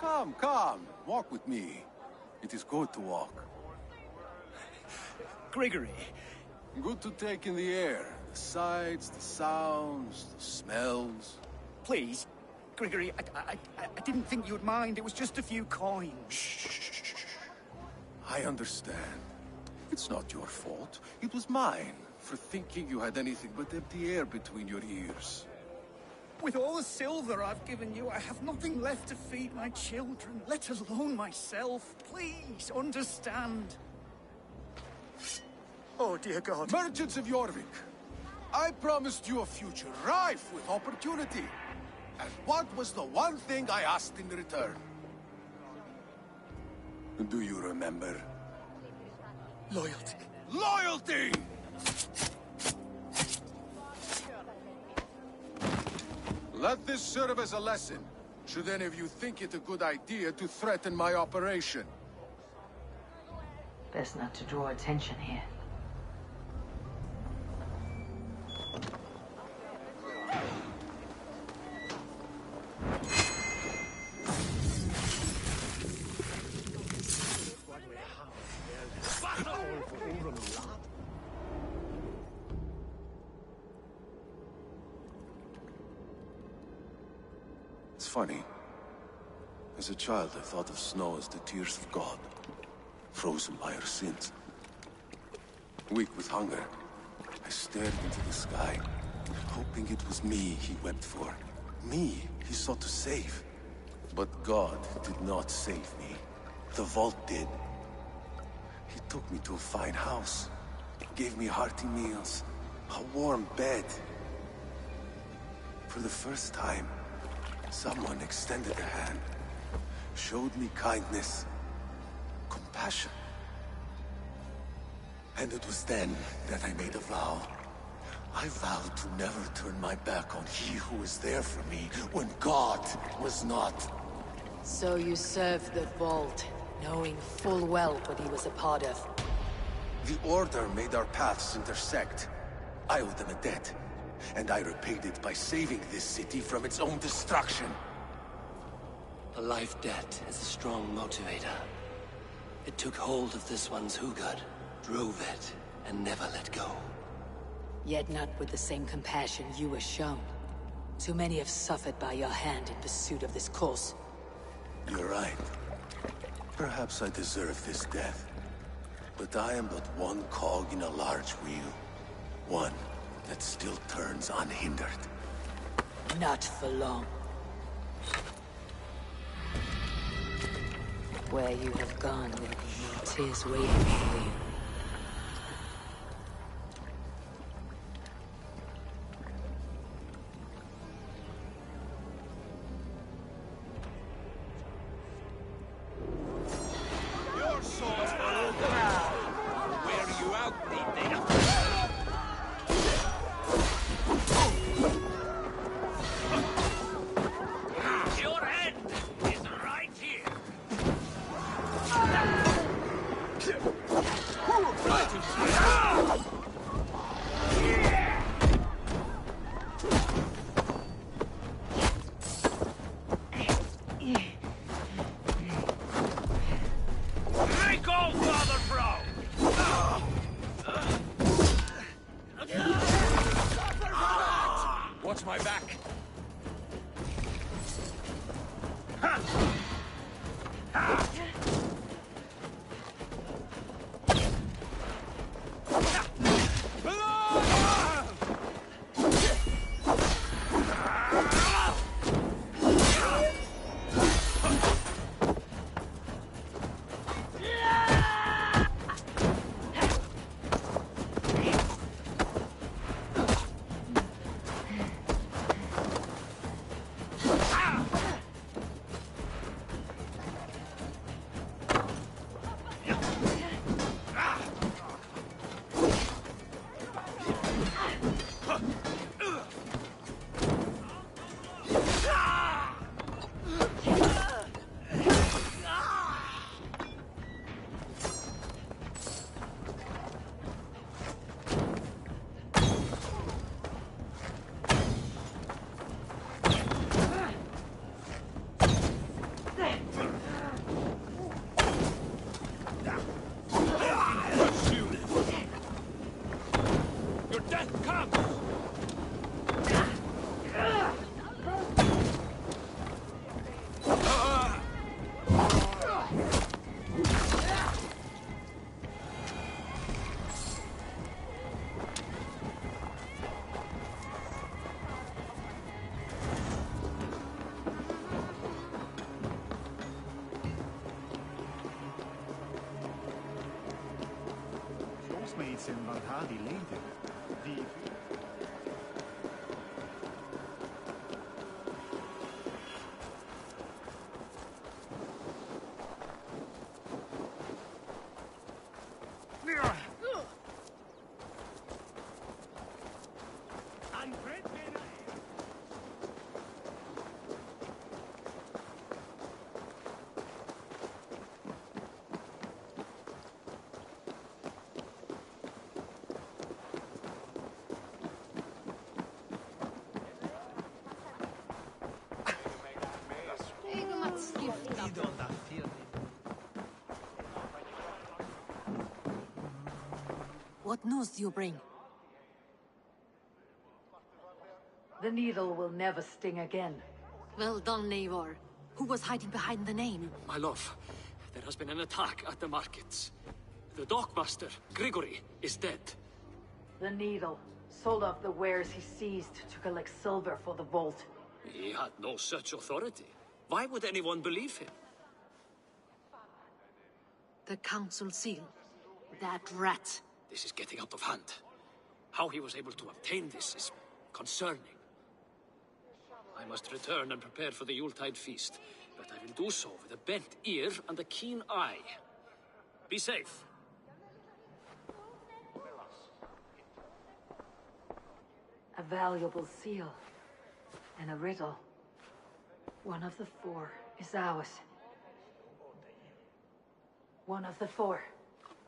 Come, come. Walk with me. It is good to walk. Gregory. Good to take in the air. The sights, the sounds, the smells. Please, Gregory, I didn't think you'd mind. It was just a few coins. Shh. I understand. It's not your fault. It was mine, for thinking you had anything but empty air between your ears. With all the silver I've given you, I have nothing left to feed my children, let alone myself. Please, understand. Oh, dear God. Merchants of Jorvik, I promised you a future rife with opportunity. And what was the one thing I asked in return? Do you remember? Loyalty. Loyalty! Let this serve as a lesson, should any of you think it a good idea to threaten my operation. Best not to draw attention here. It's funny. As a child, I thought of snow as the tears of God, frozen by our sins. Weak with hunger, I stared into the sky, hoping it was me he wept for. Me he sought to save. But God did not save me. The vault did. He took me to a fine house, gave me hearty meals, a warm bed. For the first time, someone extended a hand, showed me kindness, compassion. And it was then that I made a vow. I vowed to never turn my back on he who was there for me when God was not. So you served the Vault, knowing full well what he was a part of. The Order made our paths intersect. I owed them a debt, and I repaid it by saving this city from its own destruction. A life debt is a strong motivator. It took hold of this one's Hugad, drove it, and never let go. Yet not with the same compassion you were shown. Too many have suffered by your hand in pursuit of this cause. You're right. Perhaps I deserve this death. But I am but one cog in a large wheel. One that still turns unhindered. Not for long. Where you have gone, there will be no tears waiting for you. Your swords for old ground. Wear you out, they Your end is right here. Make all father proud. Watch my back. Your death comes! Volgens mij iets in Valhalla leven. Die... What news do you bring? The needle will never sting again. Well done, Eivor. Who was hiding behind the name? My love, there has been an attack at the markets. The dockmaster, Grigory, is dead. The needle sold off the wares he seized to collect silver for the vault. He had no such authority. Why would anyone believe him? The council seal. That rat. This is getting out of hand. How he was able to obtain this is concerning. I must return and prepare for the Yuletide feast, but I will do so with a bent ear and a keen eye. Be safe. A valuable seal. And a riddle. One of the four is ours. One of the four.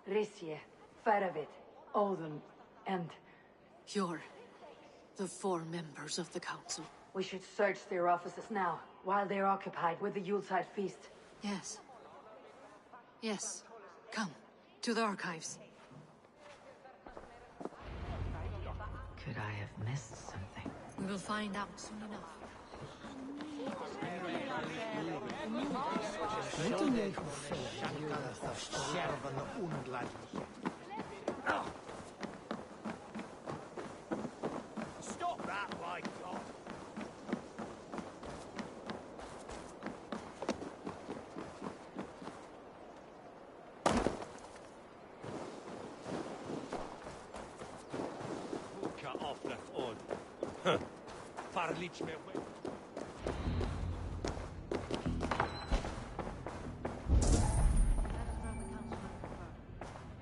Risje, Faravid, Odin, and... You're the four members of the council. We should search their offices now, while they're occupied with the Yuletide feast. Yes. Yes. Come, to the archives. Could I have missed something? We will find out soon enough. Stop that, my God! Cut off the phone. Huh. Parlich me.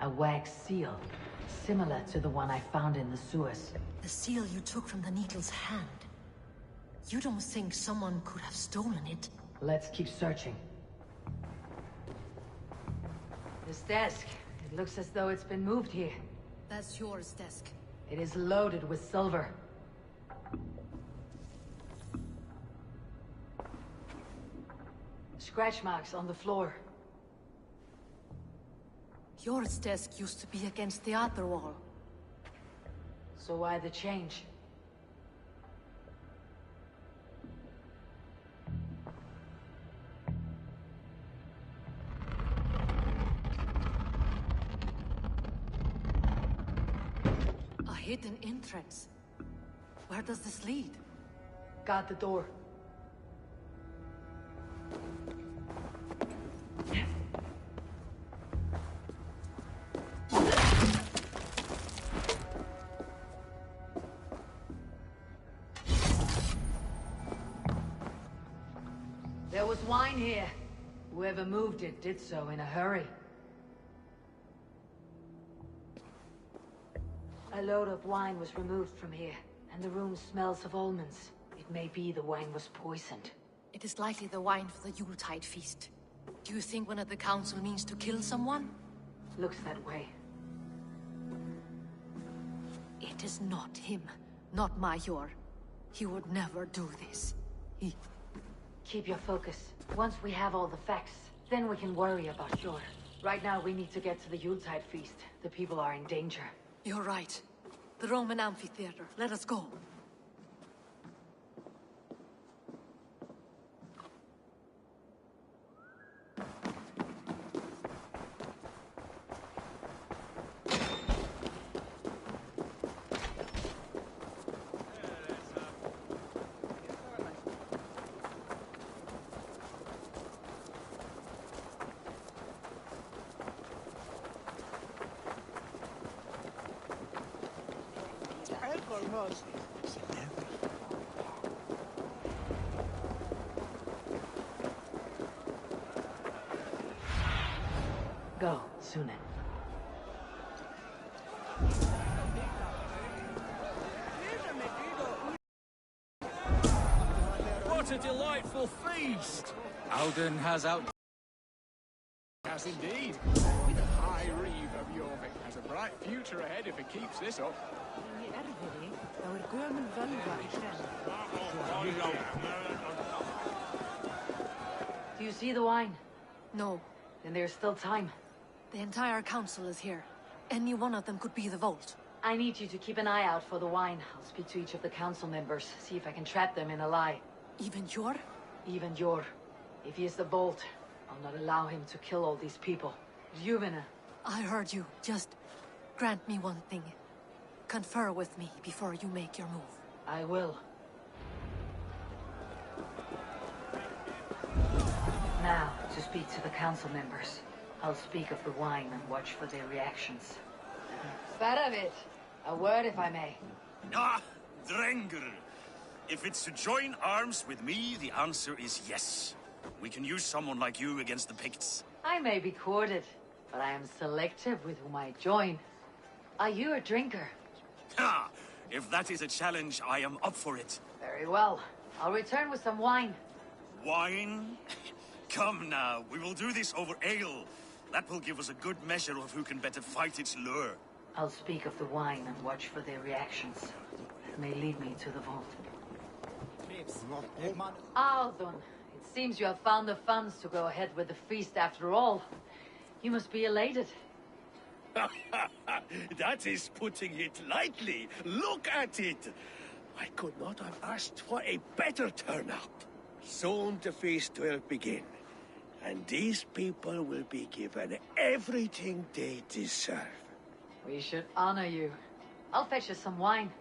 A wax seal, similar to the one I found in the sewers. The seal you took from the Needle's hand. You don't think someone could have stolen it? Let's keep searching. This desk, it looks as though it's been moved here. That's yours, desk. It is loaded with silver. Scratch marks on the floor. Yours desk used to be against the other wall. So why the change? A hidden entrance. Where does this lead? Guard the door. There was wine here. Whoever moved it did so in a hurry. A load of wine was removed from here, and the room smells of almonds. It may be the wine was poisoned. It is likely the wine for the Yuletide feast. Do you think one of the council means to kill someone? Looks that way. It is not him, not Major. He would never do this. He... Keep your focus. Once we have all the facts, then we can worry about Jor. Right now, we need to get to the Yuletide feast. The people are in danger. You're right. The Roman amphitheater. Let us go. Go, Sunan. What a delightful feast! Alden has out... Yes, indeed. With a high reeve of Jorvik has a bright future ahead if it keeps this up. Do you see the wine? No. Then there's still time. The entire council is here. Any one of them could be the Vault. I need you to keep an eye out for the wine. I'll speak to each of the council members, see if I can trap them in a lie. Even Jor? Even Jor. If he is the Vault, I'll not allow him to kill all these people. Juvena. I heard you. Just grant me one thing. Confer with me before you make your move. I will. Now, to speak to the council members. I'll speak of the wine and watch for their reactions. Faravid, a word if I may. Ah, Drenger! If it's to join arms with me, the answer is yes. We can use someone like you against the Picts. I may be courted, but I am selective with whom I join. Are you a drinker? Ha! If that is a challenge, I am up for it. Very well. I'll return with some wine. Wine? Come now, we will do this over ale. That will give us a good measure of who can better fight its lure. I'll speak of the wine and watch for their reactions. It may lead me to the vault. Aldon, it seems you have found the funds to go ahead with the feast after all. You must be elated. That is putting it lightly. Look at it. I could not have asked for a better turnout. Soon the feast will begin, and these people will be given everything they deserve. We should honor you. I'll fetch us some wine.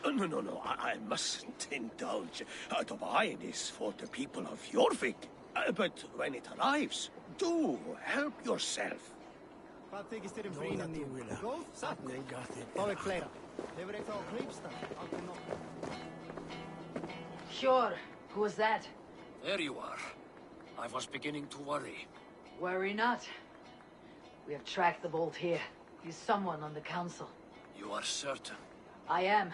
No, I mustn't indulge. The wine is for the people of Jorvik. But when it arrives, do help yourself. Hvað þykist þér frýnum nýjum? Góð? Satt? Fáið fleira. Hefur eitthvað á hreipstað? Sure. Who was that? There you are. I was beginning to worry. Worry not. We have tracked the vault here. He's someone on the council. You are certain? I am.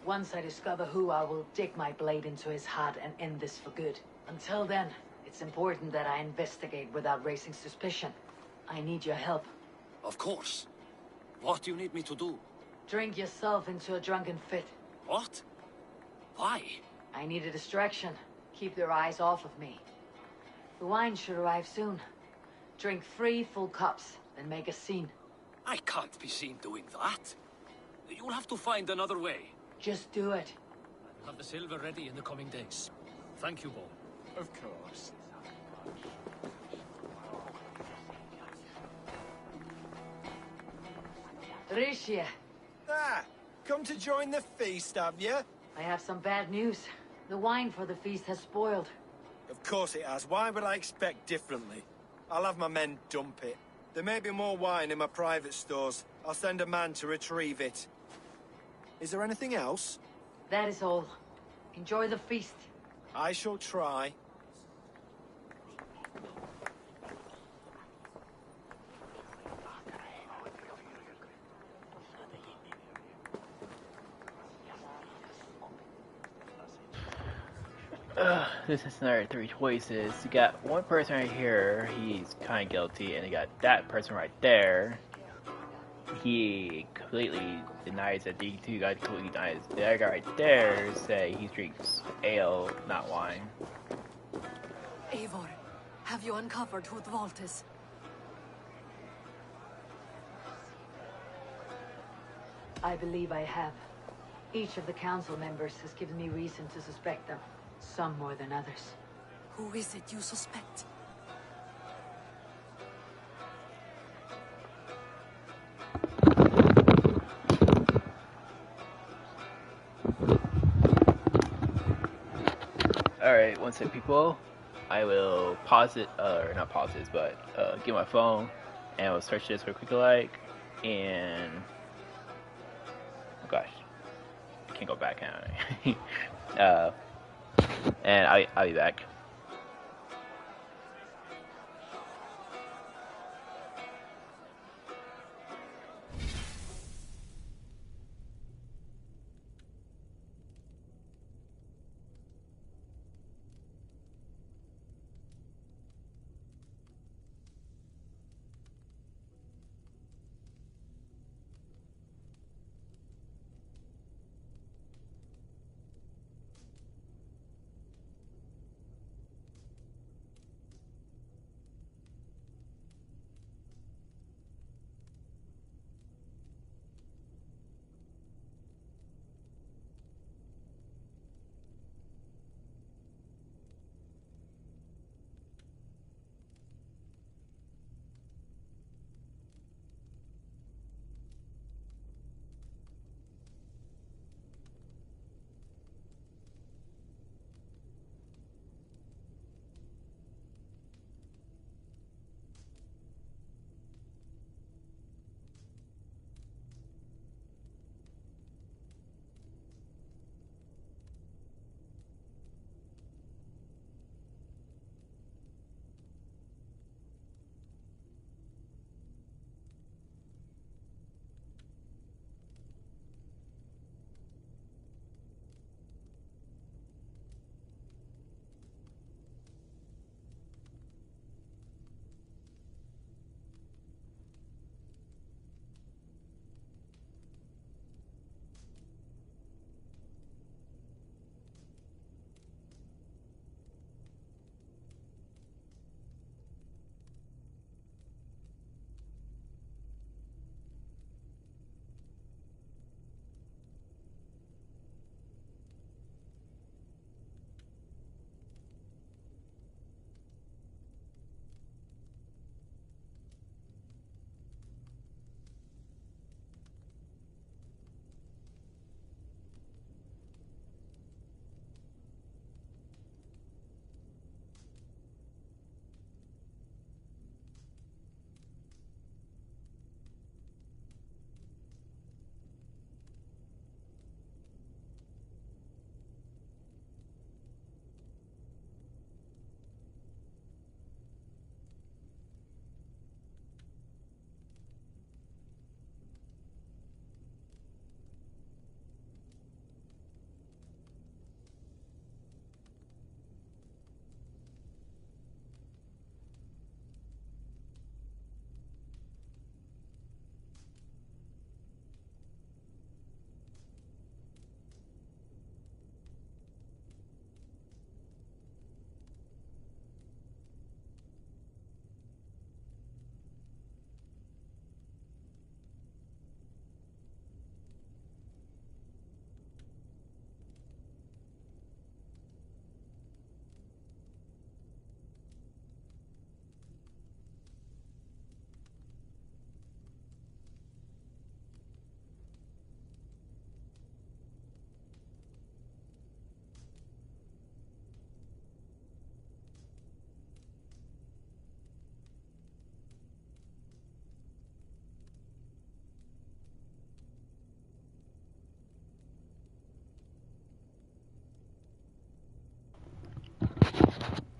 Once I discover who, I will dig my blade into his heart and end this for good. Until then, it's important that I investigate without raising suspicion. I need your help. Of course. What do you need me to do? Drink yourself into a drunken fit. What? Why? I need a distraction. Keep their eyes off of me. The wine should arrive soon. Drink 3 full cups, then make a scene. I can't be seen doing that. You'll have to find another way. Just do it. I'll have the silver ready in the coming days. Thank you, Bo. Of course. Risha. Ah, come to join the feast, have you? I have some bad news. The wine for the feast has spoiled. Of course it has. Why would I expect differently? I'll have my men dump it. There may be more wine in my private stores. I'll send a man to retrieve it. Is there anything else? That is all. Enjoy the feast. I shall try. This is another 3 choices. You got one person right here, he's kind of guilty, and you got that person right there. He completely denies that the 2 guys completely denies. The other guy right there say he drinks ale, not wine. Eivor, have you uncovered who the vault is? I believe I have. Each of the council members has given me reason to suspect them. Some more than others. Who is it you suspect? Alright, one sec people. I will pause it, or not pause this, but get my phone and we'll search this real quick like, and oh gosh, I can't go back now. And I'll be back.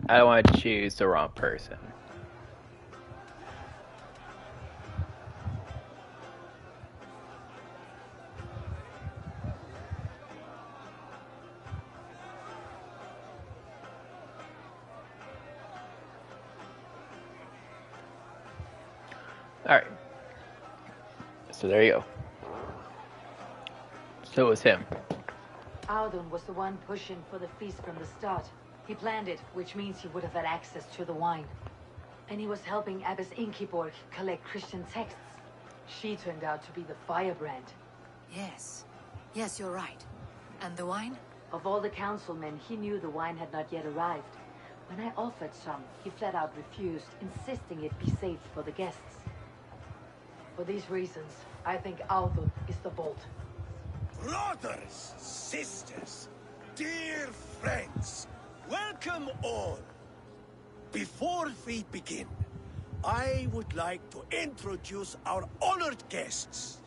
I don't want to choose the wrong person. Alright. So there you go. So it was him. Audun was the one pushing for the feast from the start. He planned it, which means he would have had access to the wine. And he was helping Abbess Ingeborg collect Christian texts. She turned out to be the firebrand. Yes. Yes, you're right. And the wine? Of all the councilmen, he knew the wine had not yet arrived. When I offered some, he flat out refused, insisting it be saved for the guests. For these reasons, I think Audun is the bolt. Brothers, sisters, dear friends, welcome all. Before we begin, I would like to introduce our honored guests.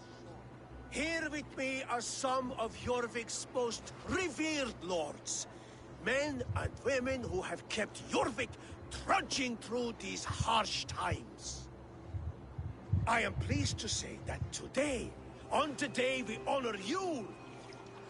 Here with me are some of Jorvik's most revered lords, men and women who have kept Jorvik trudging through these harsh times. I am pleased to say that today, on the day we honor you,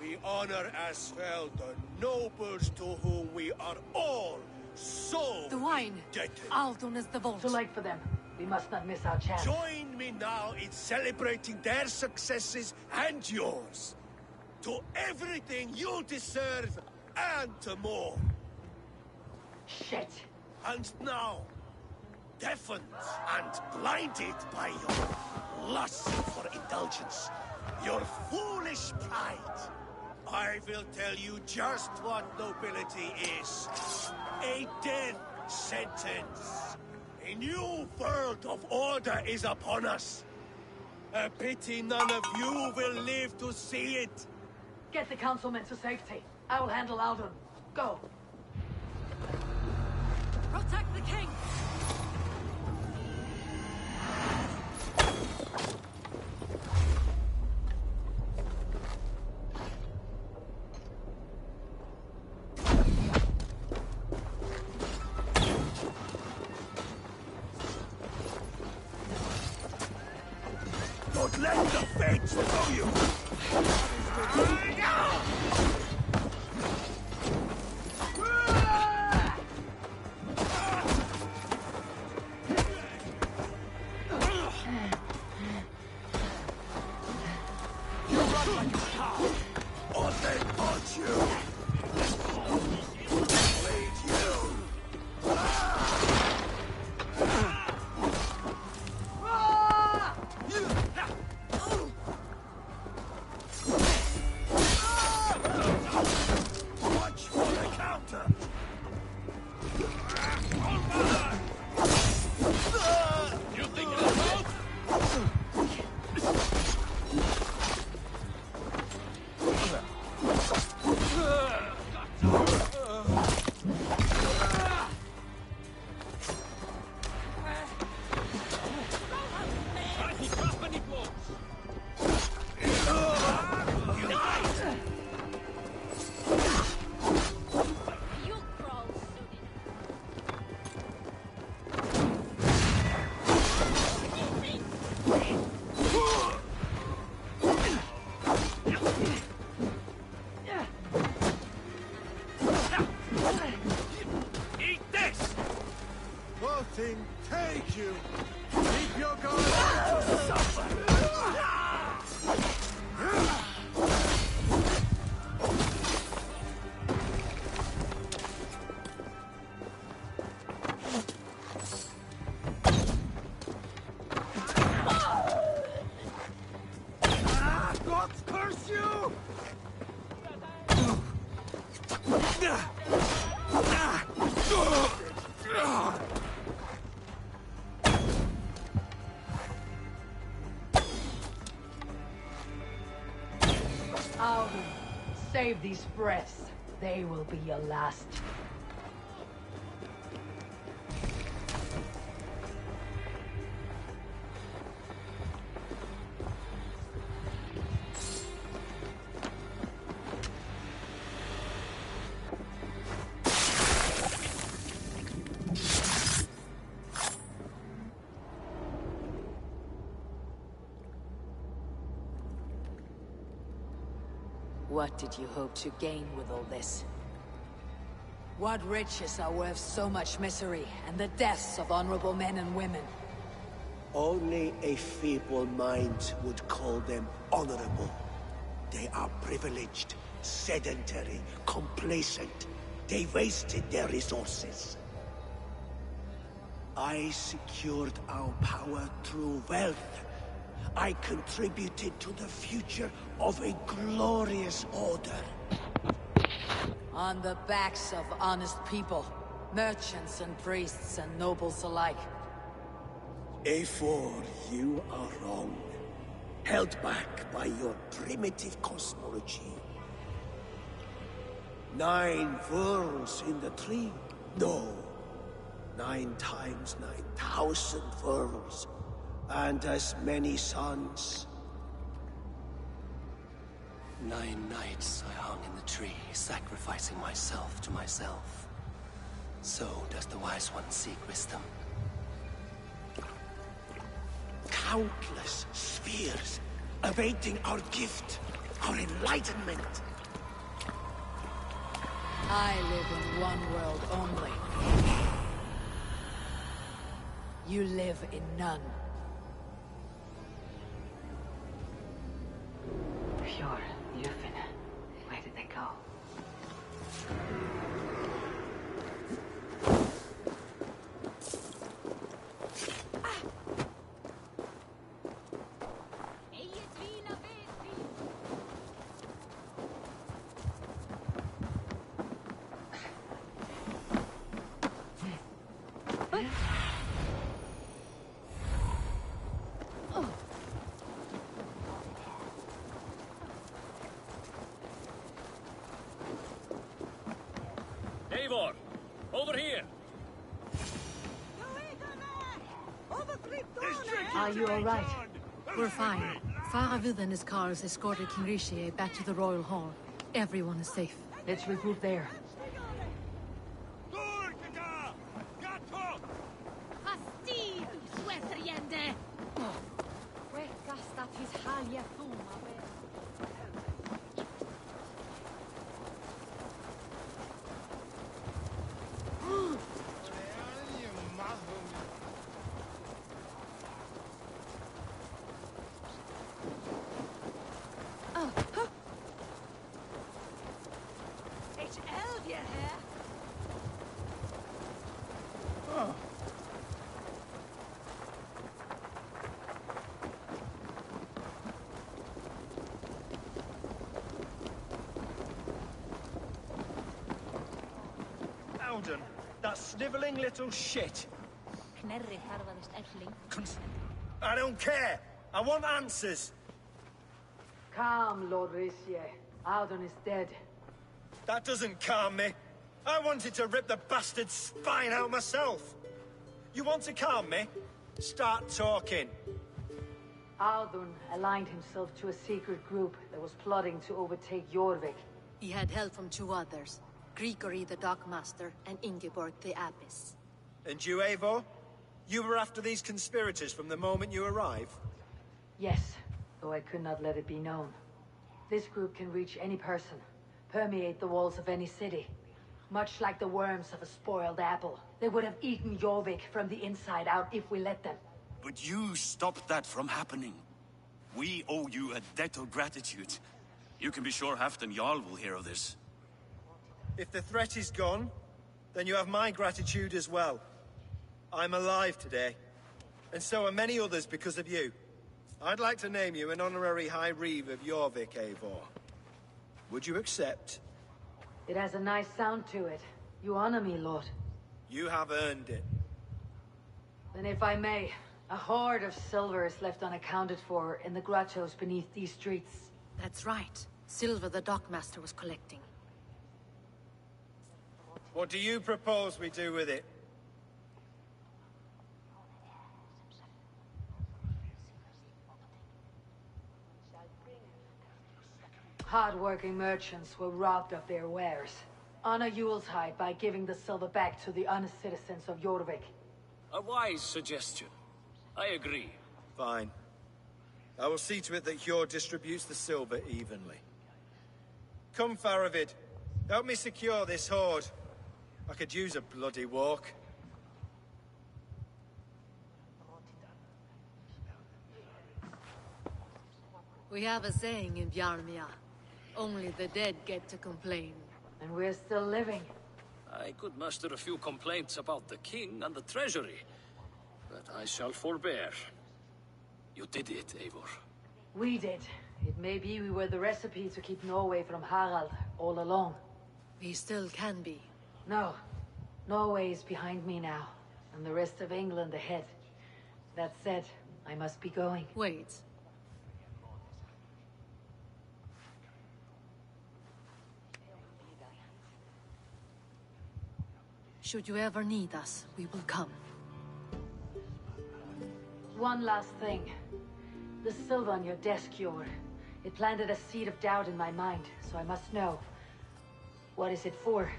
we honor as well the nobles to whom we are all so The wine. indebted. Audun is the vault. Too late for them. We must not miss our chance. Join me now in celebrating their successes and yours. To everything you deserve and more. Shit. And now, deafened and blinded by your lust for indulgence, your foolish pride, I will tell you just what nobility is. A death sentence. A new world of order is upon us. A pity none of you will live to see it. Get the councilmen to safety. I will handle Audun. Go. Protect the king! Don't let the fates throw you! You run like a cow! Or they punch you! Bleed you! Watch for the counter! You think it'll help? Eat this! Nothing take you! Keep your guard to suffer! God curse you! Audun, save these breaths. They will be your last. What did you hope to gain with all this? What riches are worth so much misery and the deaths of honorable men and women? Only a feeble mind would call them honorable. They are privileged, sedentary, complacent. They wasted their resources. I secured our power through wealth. I contributed to the future of a glorious order. On the backs of honest people, merchants and priests and nobles alike. Eivor, you are wrong. Held back by your primitive cosmology. 9 worlds in the tree? No. 9 times 9,000 worlds. And as many suns. 9 nights I hung in the tree, sacrificing myself to myself. So does the Wise One seek wisdom. Countless spheres, awaiting our gift, our enlightenment. I live in one world only. You live in none. Fjord, Yufin, where did they go? Eivor, over here. Are you all right? We're fine. Faravid and his cars escorted King Rishi back to the Royal Hall. Everyone is safe. Let's regroup there. Alden, that sniveling little shit. I don't care. I want answers. Calm, Lord Rishi. Audun is dead. That doesn't calm me. I wanted to rip the bastard's spine out myself. You want to calm me? Start talking. Audun aligned himself to a secret group that was plotting to overtake Jorvik. He had help from 2 others, Grigori the Dockmaster and Ingeborg the Abbess. And you, Eivor? You were after these conspirators from the moment you arrived? Yes, though I could not let it be known. This group can reach any person, permeate the walls of any city. Much like the worms of a spoiled apple. They would have eaten Jorvik from the inside out if we let them. But you stopped that from happening. We owe you a debt of gratitude. You can be sure Halfdan Jarl will hear of this. If the threat is gone, then you have my gratitude as well. I'm alive today, and so are many others because of you. I'd like to name you an honorary High Reeve of Jorvik, Eivor. Would you accept? It has a nice sound to it. You honor me, Lord. You have earned it. Then if I may, a hoard of silver is left unaccounted for in the grottos beneath these streets. That's right. Silver the Dockmaster was collecting. What do you propose we do with it? Hard-working merchants were robbed of their wares. Honor Yuletide by giving the silver back to the honest citizens of Jorvik. A wise suggestion. I agree. Fine. I will see to it that Hjord distributes the silver evenly. Come, Faravid. Help me secure this hoard. I could use a bloody walk. We have a saying in Bjarmia. Only the dead get to complain. And we're still living. I could muster a few complaints about the king and the treasury, but I shall forbear. You did it, Eivor. We did. It may be we were the recipe to keep Norway from Harald all along. We still can be. No. Norway is behind me now, and the rest of England ahead. That said, I must be going. Wait. Should you ever need us, we will come. One last thing. The silver on your desk, Yor. It planted a seed of doubt in my mind, so I must know. What is it for?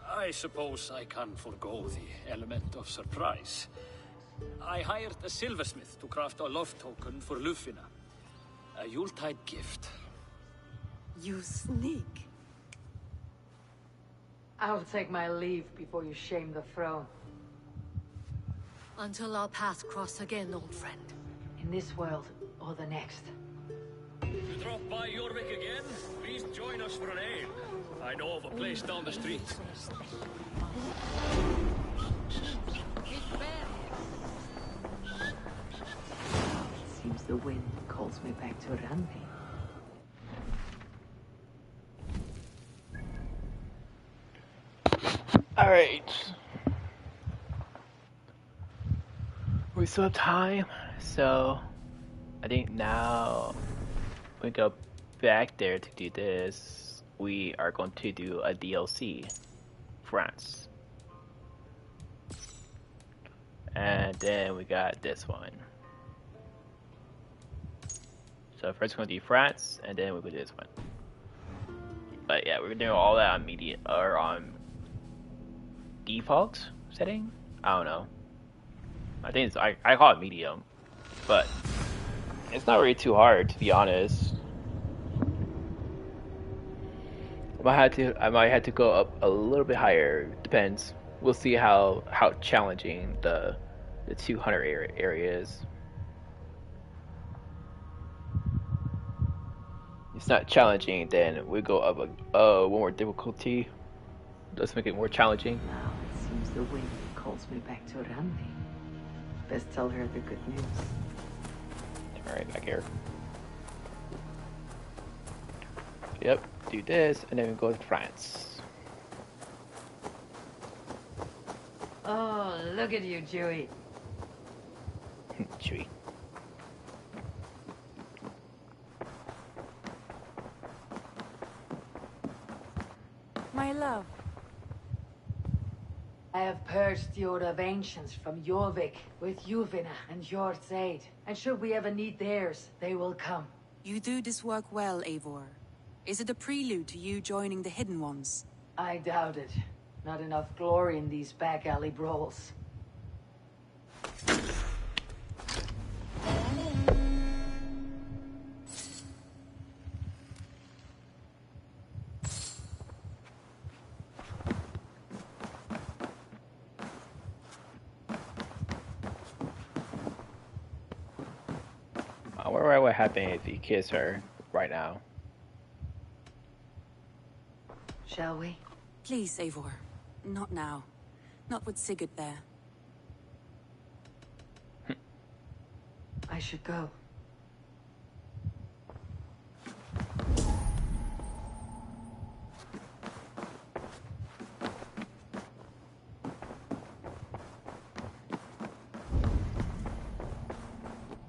I suppose I can forego the element of surprise. I hired a silversmith to craft a love token for Lufina. A Yuletide gift. You sneak. I'll take my leave before you shame the throne. Until our paths cross again, old friend. In this world, or the next. You drop by Jorvik again? Please join us for an ale. I know of a place down the street. Seems the wind calls me back to Randi. Alright. We still have time, so I think now we go back there to do this. We are going to do a DLC, France. And then we got this one. So first we're going to do France, and then we'll do this one. But yeah, we're doing all that on media, or on default setting? I don't know. I think it's, I call it medium, but it's not really too hard, to be honest. I might have to go up a little bit higher. Depends. We'll see how challenging the 200 area is. If it's not challenging, then we go up one more difficulty. Let's make it more challenging. Now it seems the wind calls me back to Randi. Best tell her the good news. Alright, back here. Yep, do this, and then we go to France. Oh, look at you, Chewie. Chewie. My love. I have purged the Order of Ancients from Jorvik with Yuvina and Jord's aid. And should we ever need theirs, they will come. You do this work well, Eivor. Is it a prelude to you joining the Hidden Ones? I doubt it. Not enough glory in these back alley brawls. I wonder what happened if you kiss her right now. Shall we? Please, Eivor. Not now. Not with Sigurd there. I should go.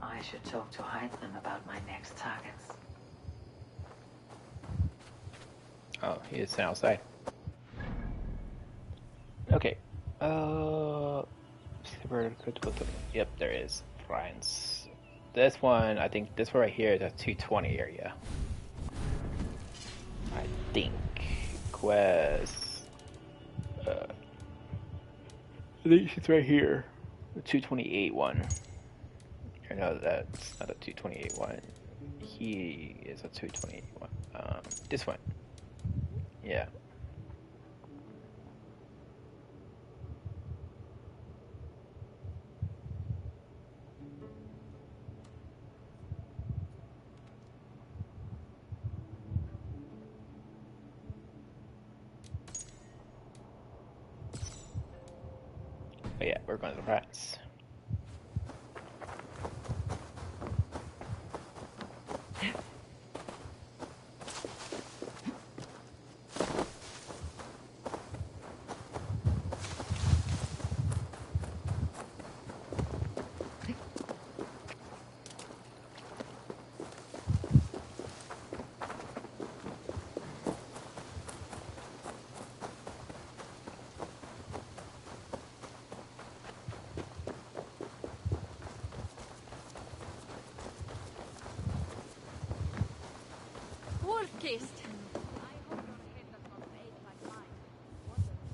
I should talk to Heidrun about my next targets. Oh, he is outside. Okay. Yep, there is. France. This one, I think this one right here is a 220 area. I think. Quest. I think she's right here. The 228 one. Or no, that's not a 228 one. He is a 228 one. This one. Yeah. Oh yeah, we're going to the rats.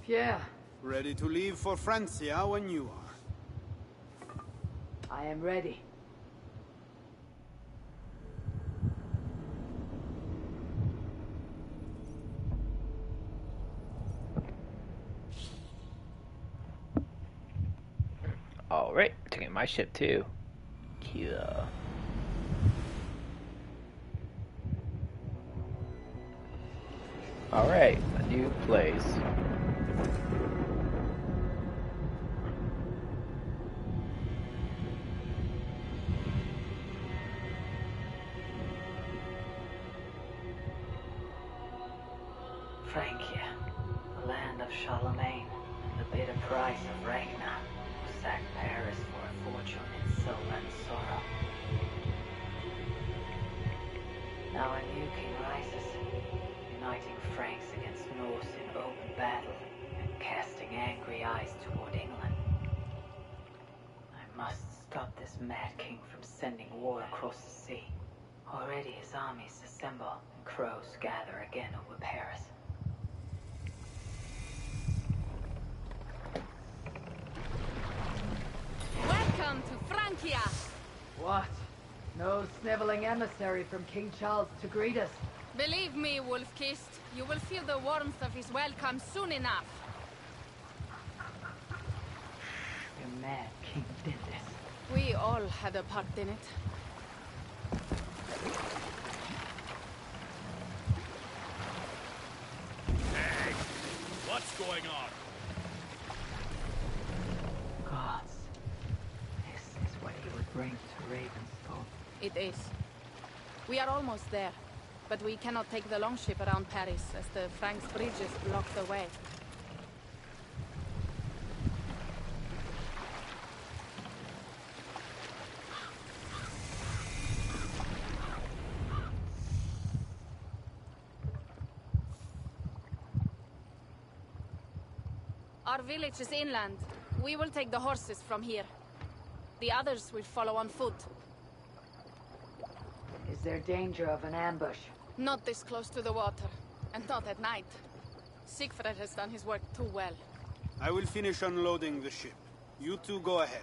Pierre. Ready to leave for Francia when you are. I am ready. Alright, taking my ship too. Yeah. Alright, a new place. Francia, the land of Charlemagne, and the bitter price of Ragnar, who sacked Paris for a fortune in silver and sorrow. Now a new king rises, uniting Franks against Norse in open battle, and casting angry eyes toward England. I must stop this mad king from sending war across the sea. Already his armies assemble, and crows gather again over Paris. Welcome to Francia! What? No sniveling emissary from King Charles to greet us. Believe me, Wolf-Kissed, you will feel the warmth of his welcome soon enough. The mad king did this. We all had a part in it. Hey, what's going on? Gods. This is what he would bring to Ravensthorpe. It is. We are almost there, but we cannot take the longship around Paris as the Franks' bridges block the way. Our village is inland. We will take the horses from here. The others will follow on foot. Is there danger of an ambush? Not this close to the water, and not at night. Siegfried has done his work too well. I will finish unloading the ship. You two go ahead.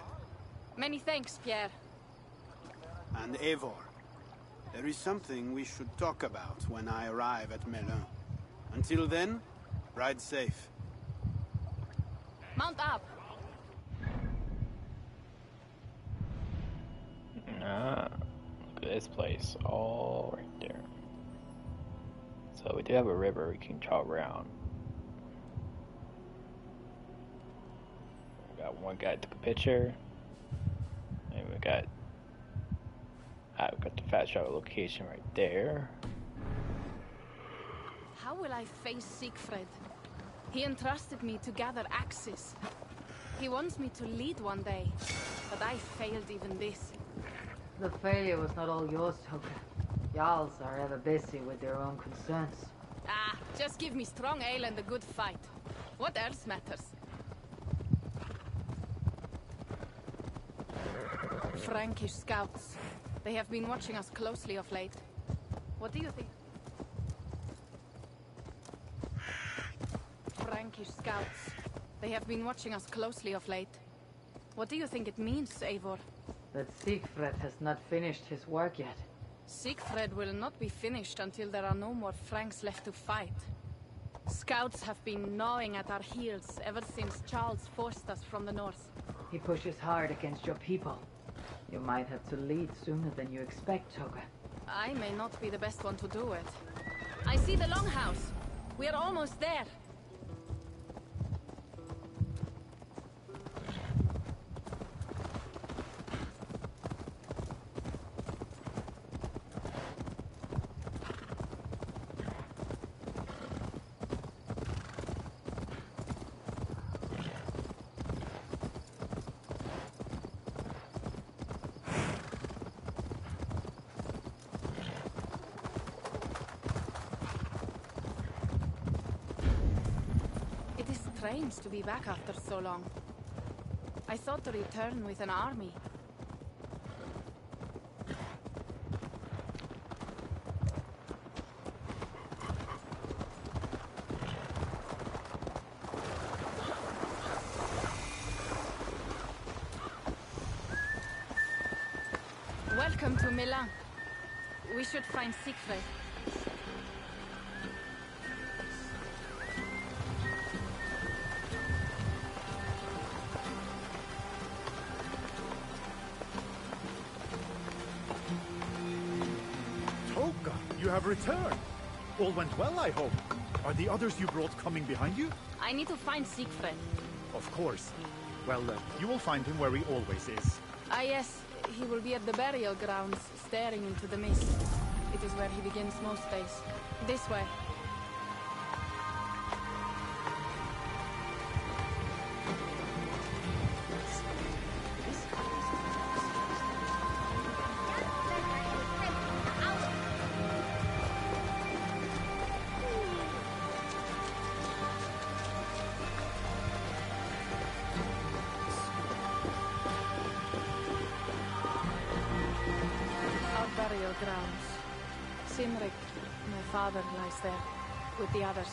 Many thanks, Pierre. And Eivor, there is something we should talk about when I arrive at Melun. Until then, ride safe. Mount up! Ah, look at this place, all right there. So we do have a river we can travel around. We got one guy took a picture, and we got the fast travel location right there. How will I face Siegfried? He entrusted me to gather axes. He wants me to lead one day, but I failed even this. The failure was not all yours, Toka. Jarls are ever busy with their own concerns. Ah, just give me strong ale and a good fight. What else matters? Frankish scouts. They have been watching us closely of late. What do you think? Frankish scouts. They have been watching us closely of late. What do you think it means, Eivor? That Siegfried has not finished his work yet. Siegfried will not be finished until there are no more Franks left to fight. Scouts have been gnawing at our heels ever since Charles forced us from the north. He pushes hard against your people. You might have to lead sooner than you expect, Toga. I may not be the best one to do it. I see the longhouse. We're almost there. Strange to be back after so long. I thought to return with an army. Welcome to Milan. We should find Siegfried. You have returned. All went well, I hope. Are the others you brought coming behind you? I need to find Siegfried. Of course. Well, you will find him where he always is. Ah, yes. He will be at the burial grounds, staring into the mist. It is where he begins most days. This way. Burial grounds. Cynric, my father, lies there, with the others.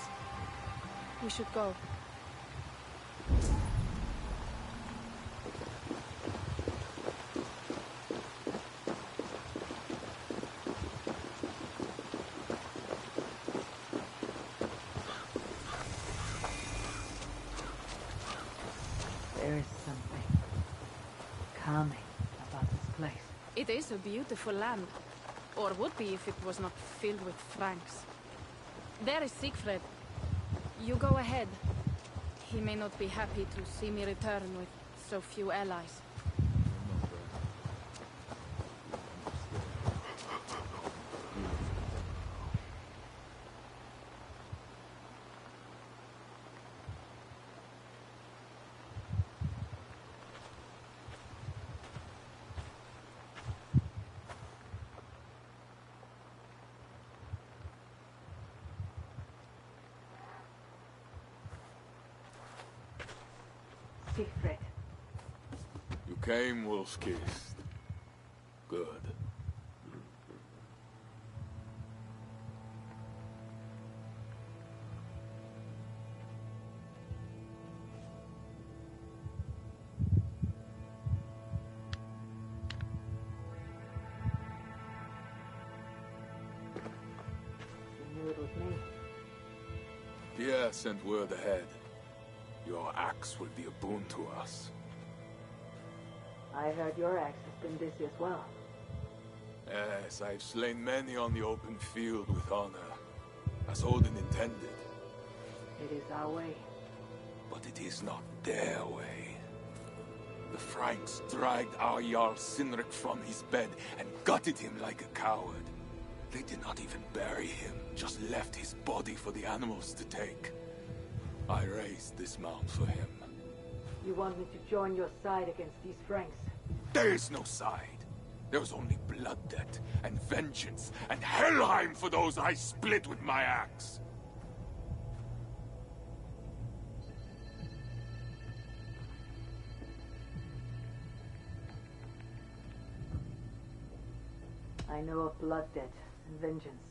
We should go. There is something calming about this place. It is a beautiful land. Or would be if it was not filled with Franks. There is Siegfried. You go ahead. He may not be happy to see me return with so few allies. Siegfried. You came, wolf-kissed. Good. You knew it was me. Pierre sent word ahead. Your axe will be a boon to us. I heard your axe has been busy as well. Yes, I've slain many on the open field with honor, as Odin intended. It is our way. But it is not their way. The Franks dragged our Jarl Cynric from his bed and gutted him like a coward. They did not even bury him, just left his body for the animals to take. I raised this mound for him. You want me to join your side against these Franks? There is no side. There is only blood debt, and vengeance, and Helheim for those I split with my axe. I know of blood debt and vengeance.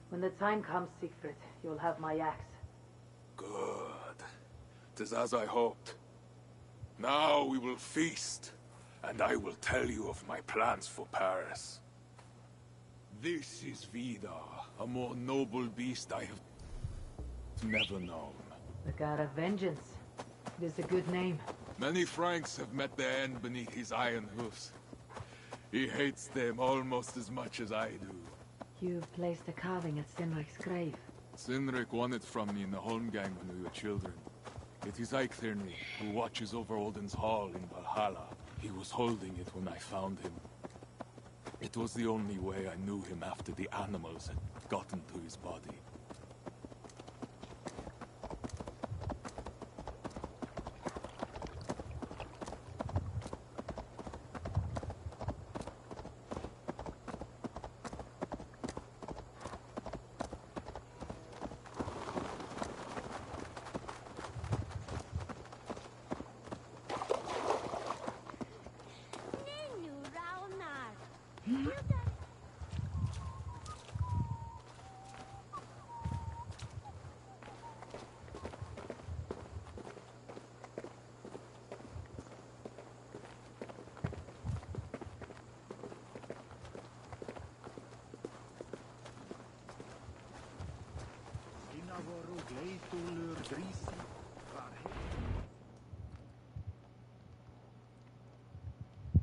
When the time comes, Siegfried, you'll have my axe. Good. 'Tis as I hoped. Now we will feast, and I will tell you of my plans for Paris. This is Vidar, a more noble beast I have... never known. The God of Vengeance. It is a good name. Many Franks have met their end beneath his iron hoofs. He hates them almost as much as I do. You've placed a carving at Sinric's grave. Sinric won it from me in the Holmgang when we were children. It is Eiktherni, who watches over Odin's Hall in Valhalla. He was holding it when I found him. It was the only way I knew him after the animals had gotten to his body.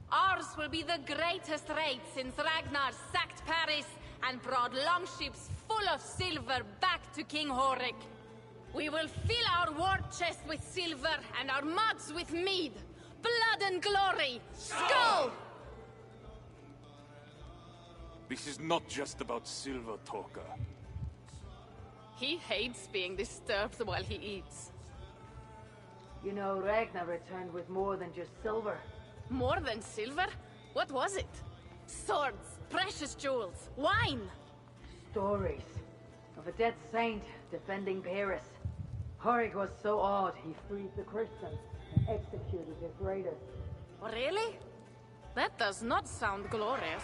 Ours will be the greatest raid since Ragnar sacked Paris and brought longships full of silver back to King Horik. We will fill our war chest with silver and our mugs with mead. Blood and glory! Skull! This is not just about silver, Toka. He hates being disturbed while he eats. You know, Ragnar returned with more than just silver. More than silver? What was it? Swords, precious jewels, wine! Stories of a dead saint defending Paris. Horik was so awed he freed the Christians and executed their traitors. Really? That does not sound glorious.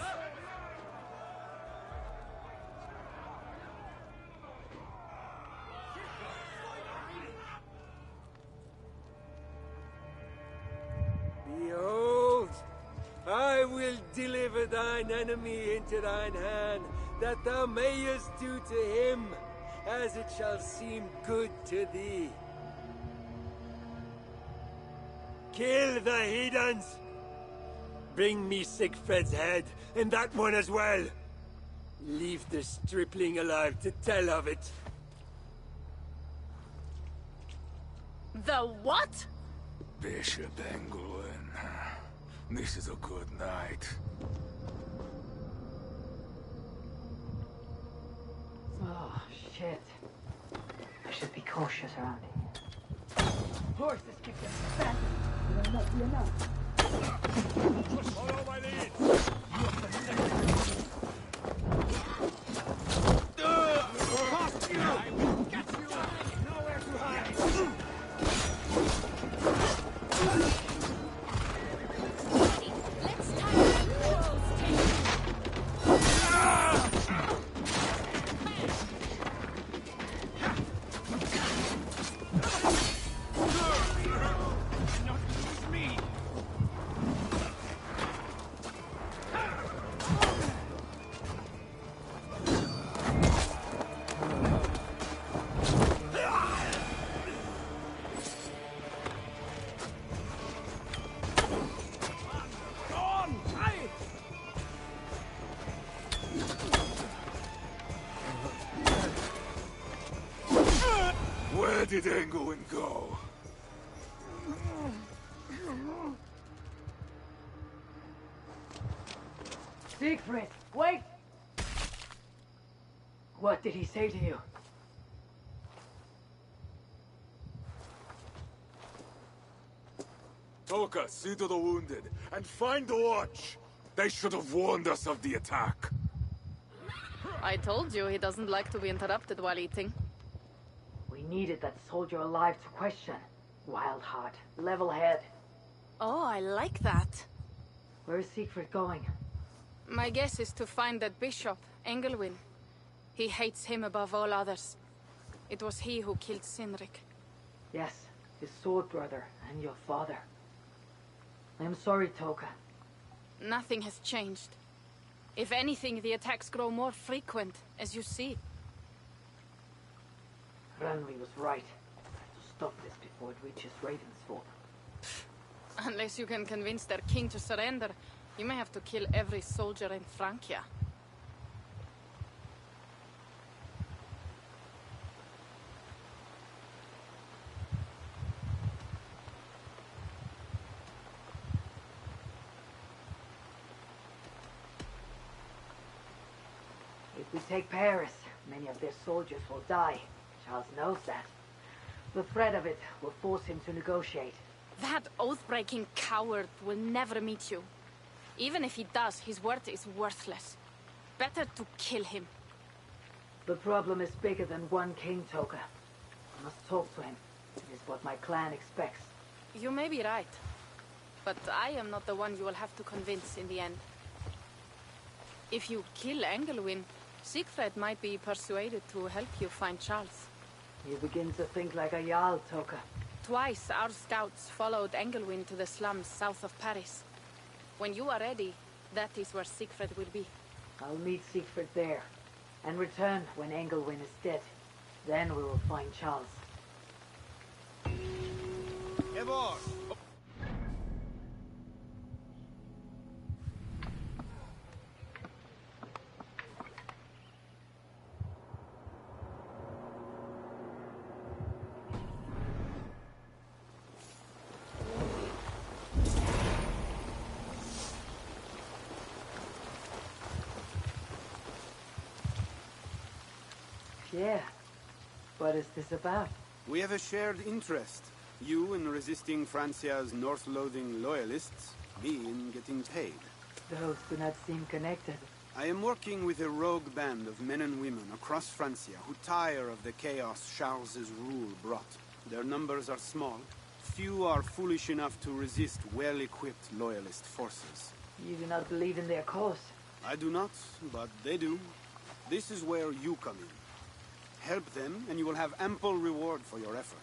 Behold, I will deliver thine enemy into thine hand, that thou mayest do to him as it shall seem good to thee. Kill the heathens! Bring me Sigfred's head, and that one as well! Leave the stripling alive to tell of it. The what? Bishop Engelwin. This is a good night. Oh, shit. I should be cautious around here. Horses keep getting fat. Will that not be enough? Follow my lead! Past you! I will get you! Nowhere to hide! Where did Engelwin go? Siegfried, wait! What did he say to you? Toka, see to the wounded, and find the watch! They should have warned us of the attack. I told you he doesn't like to be interrupted while eating. We needed that soldier alive to question. Wild heart, level head. Oh, I like that. Where's Siegfried going? My guess is to find that bishop, Engelwin. He hates him above all others. It was he who killed Sinric. Yes, his sword brother and your father. I am sorry, Toka. Nothing has changed. If anything, the attacks grow more frequent, as you see. Branwy was right. To stop this before it reaches Ravensford. Unless you can convince their king to surrender, you may have to kill every soldier in Francia. If we take Paris, many of their soldiers will die. Charles knows that. The threat of it will force him to negotiate. That oath-breaking coward will never meet you. Even if he does, his word is worthless. Better to kill him. The problem is bigger than one king, Toka. I must talk to him. It is what my clan expects. You may be right. But I am not the one you will have to convince in the end. If you kill Engelwin, Siegfried might be persuaded to help you find Charles. You begin to think like a Jarl, Toka. Twice our scouts followed Engelwin to the slums south of Paris. When you are ready, that is where Siegfried will be. I'll meet Siegfried there, and return when Engelwin is dead. Then we will find Charles. Eivor! Yeah. What is this about? We have a shared interest. You in resisting Francia's North-loathing loyalists, me in getting paid. Those do not seem connected. I am working with a rogue band of men and women across Francia who tire of the chaos Charles's rule brought. Their numbers are small. Few are foolish enough to resist well-equipped loyalist forces. You do not believe in their cause? I do not, but they do. This is where you come in. Help them, and you will have ample reward for your effort.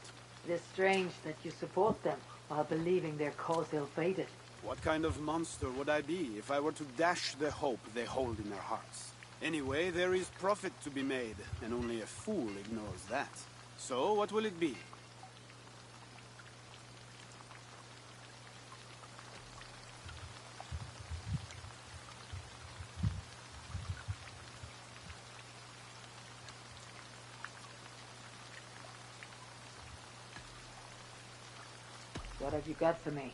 It is strange that you support them while believing their cause ill-fated. What kind of monster would I be if I were to dash the hope they hold in their hearts? Anyway, there is profit to be made, and only a fool ignores that. So, what will it be? What have you got for me?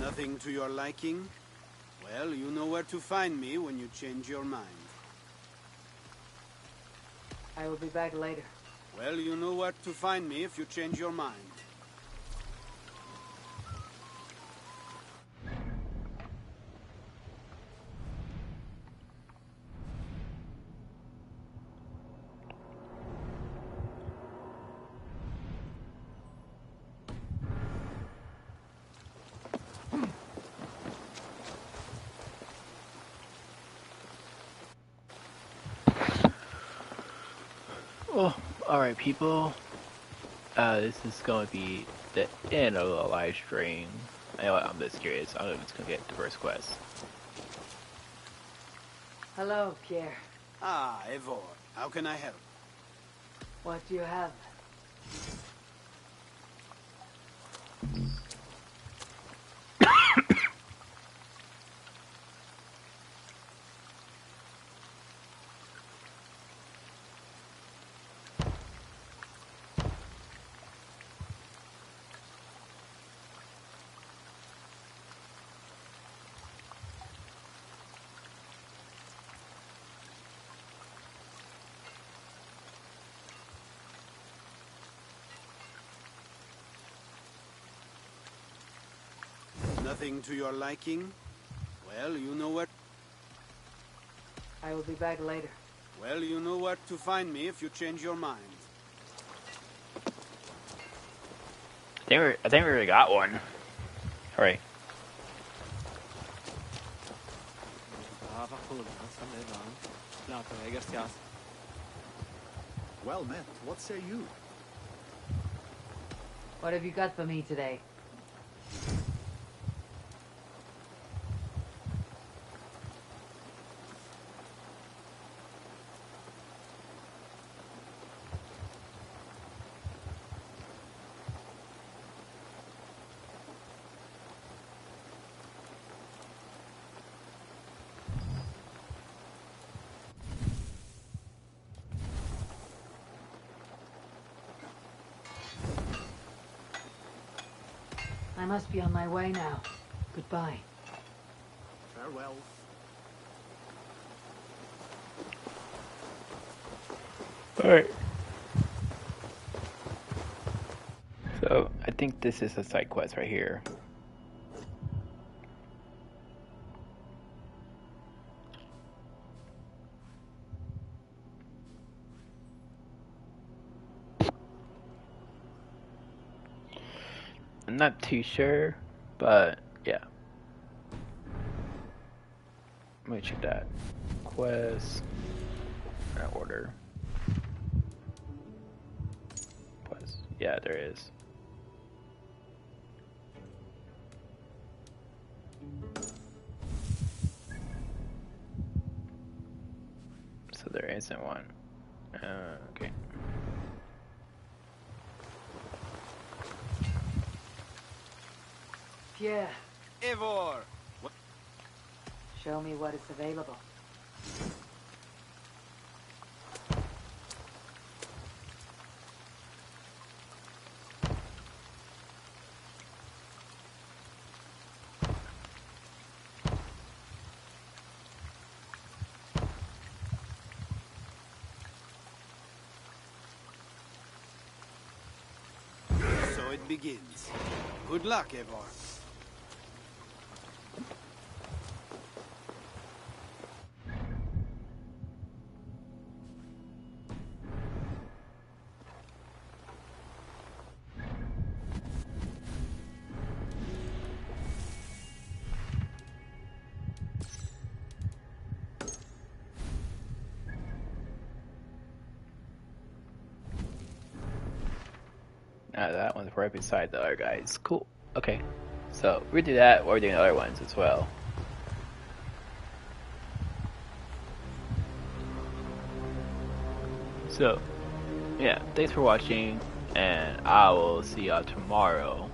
Nothing to your liking? Well, you know where to find me when you change your mind. I will be back later. Well, you know where to find me if you change your mind. Well, alright people, this is going to be the end of the live stream. I'm just curious, I don't know if it's going to get the first quest. Hello, Pierre. Ah, Eivor. How can I help? What do you have? Nothing to your liking? Well, you know where... I will be back later. Well, you know where to find me if you change your mind. I think we already got one. Hooray. Well met. What say you? What have you got for me today? I must be on my way now. Goodbye. Farewell. Alright. So, I think this is a side quest right here. I'm not too sure, but yeah. Let me check that. Quest. Order. Quest. Yeah, there is. So there isn't one. Okay. Pierre, Eivor! show me what is available. So it begins. Good luck, Eivor. That one's right beside the other guys. Cool. Okay. So we do that, or we're doing other ones as well. So, yeah, thanks for watching, and I will see y'all tomorrow.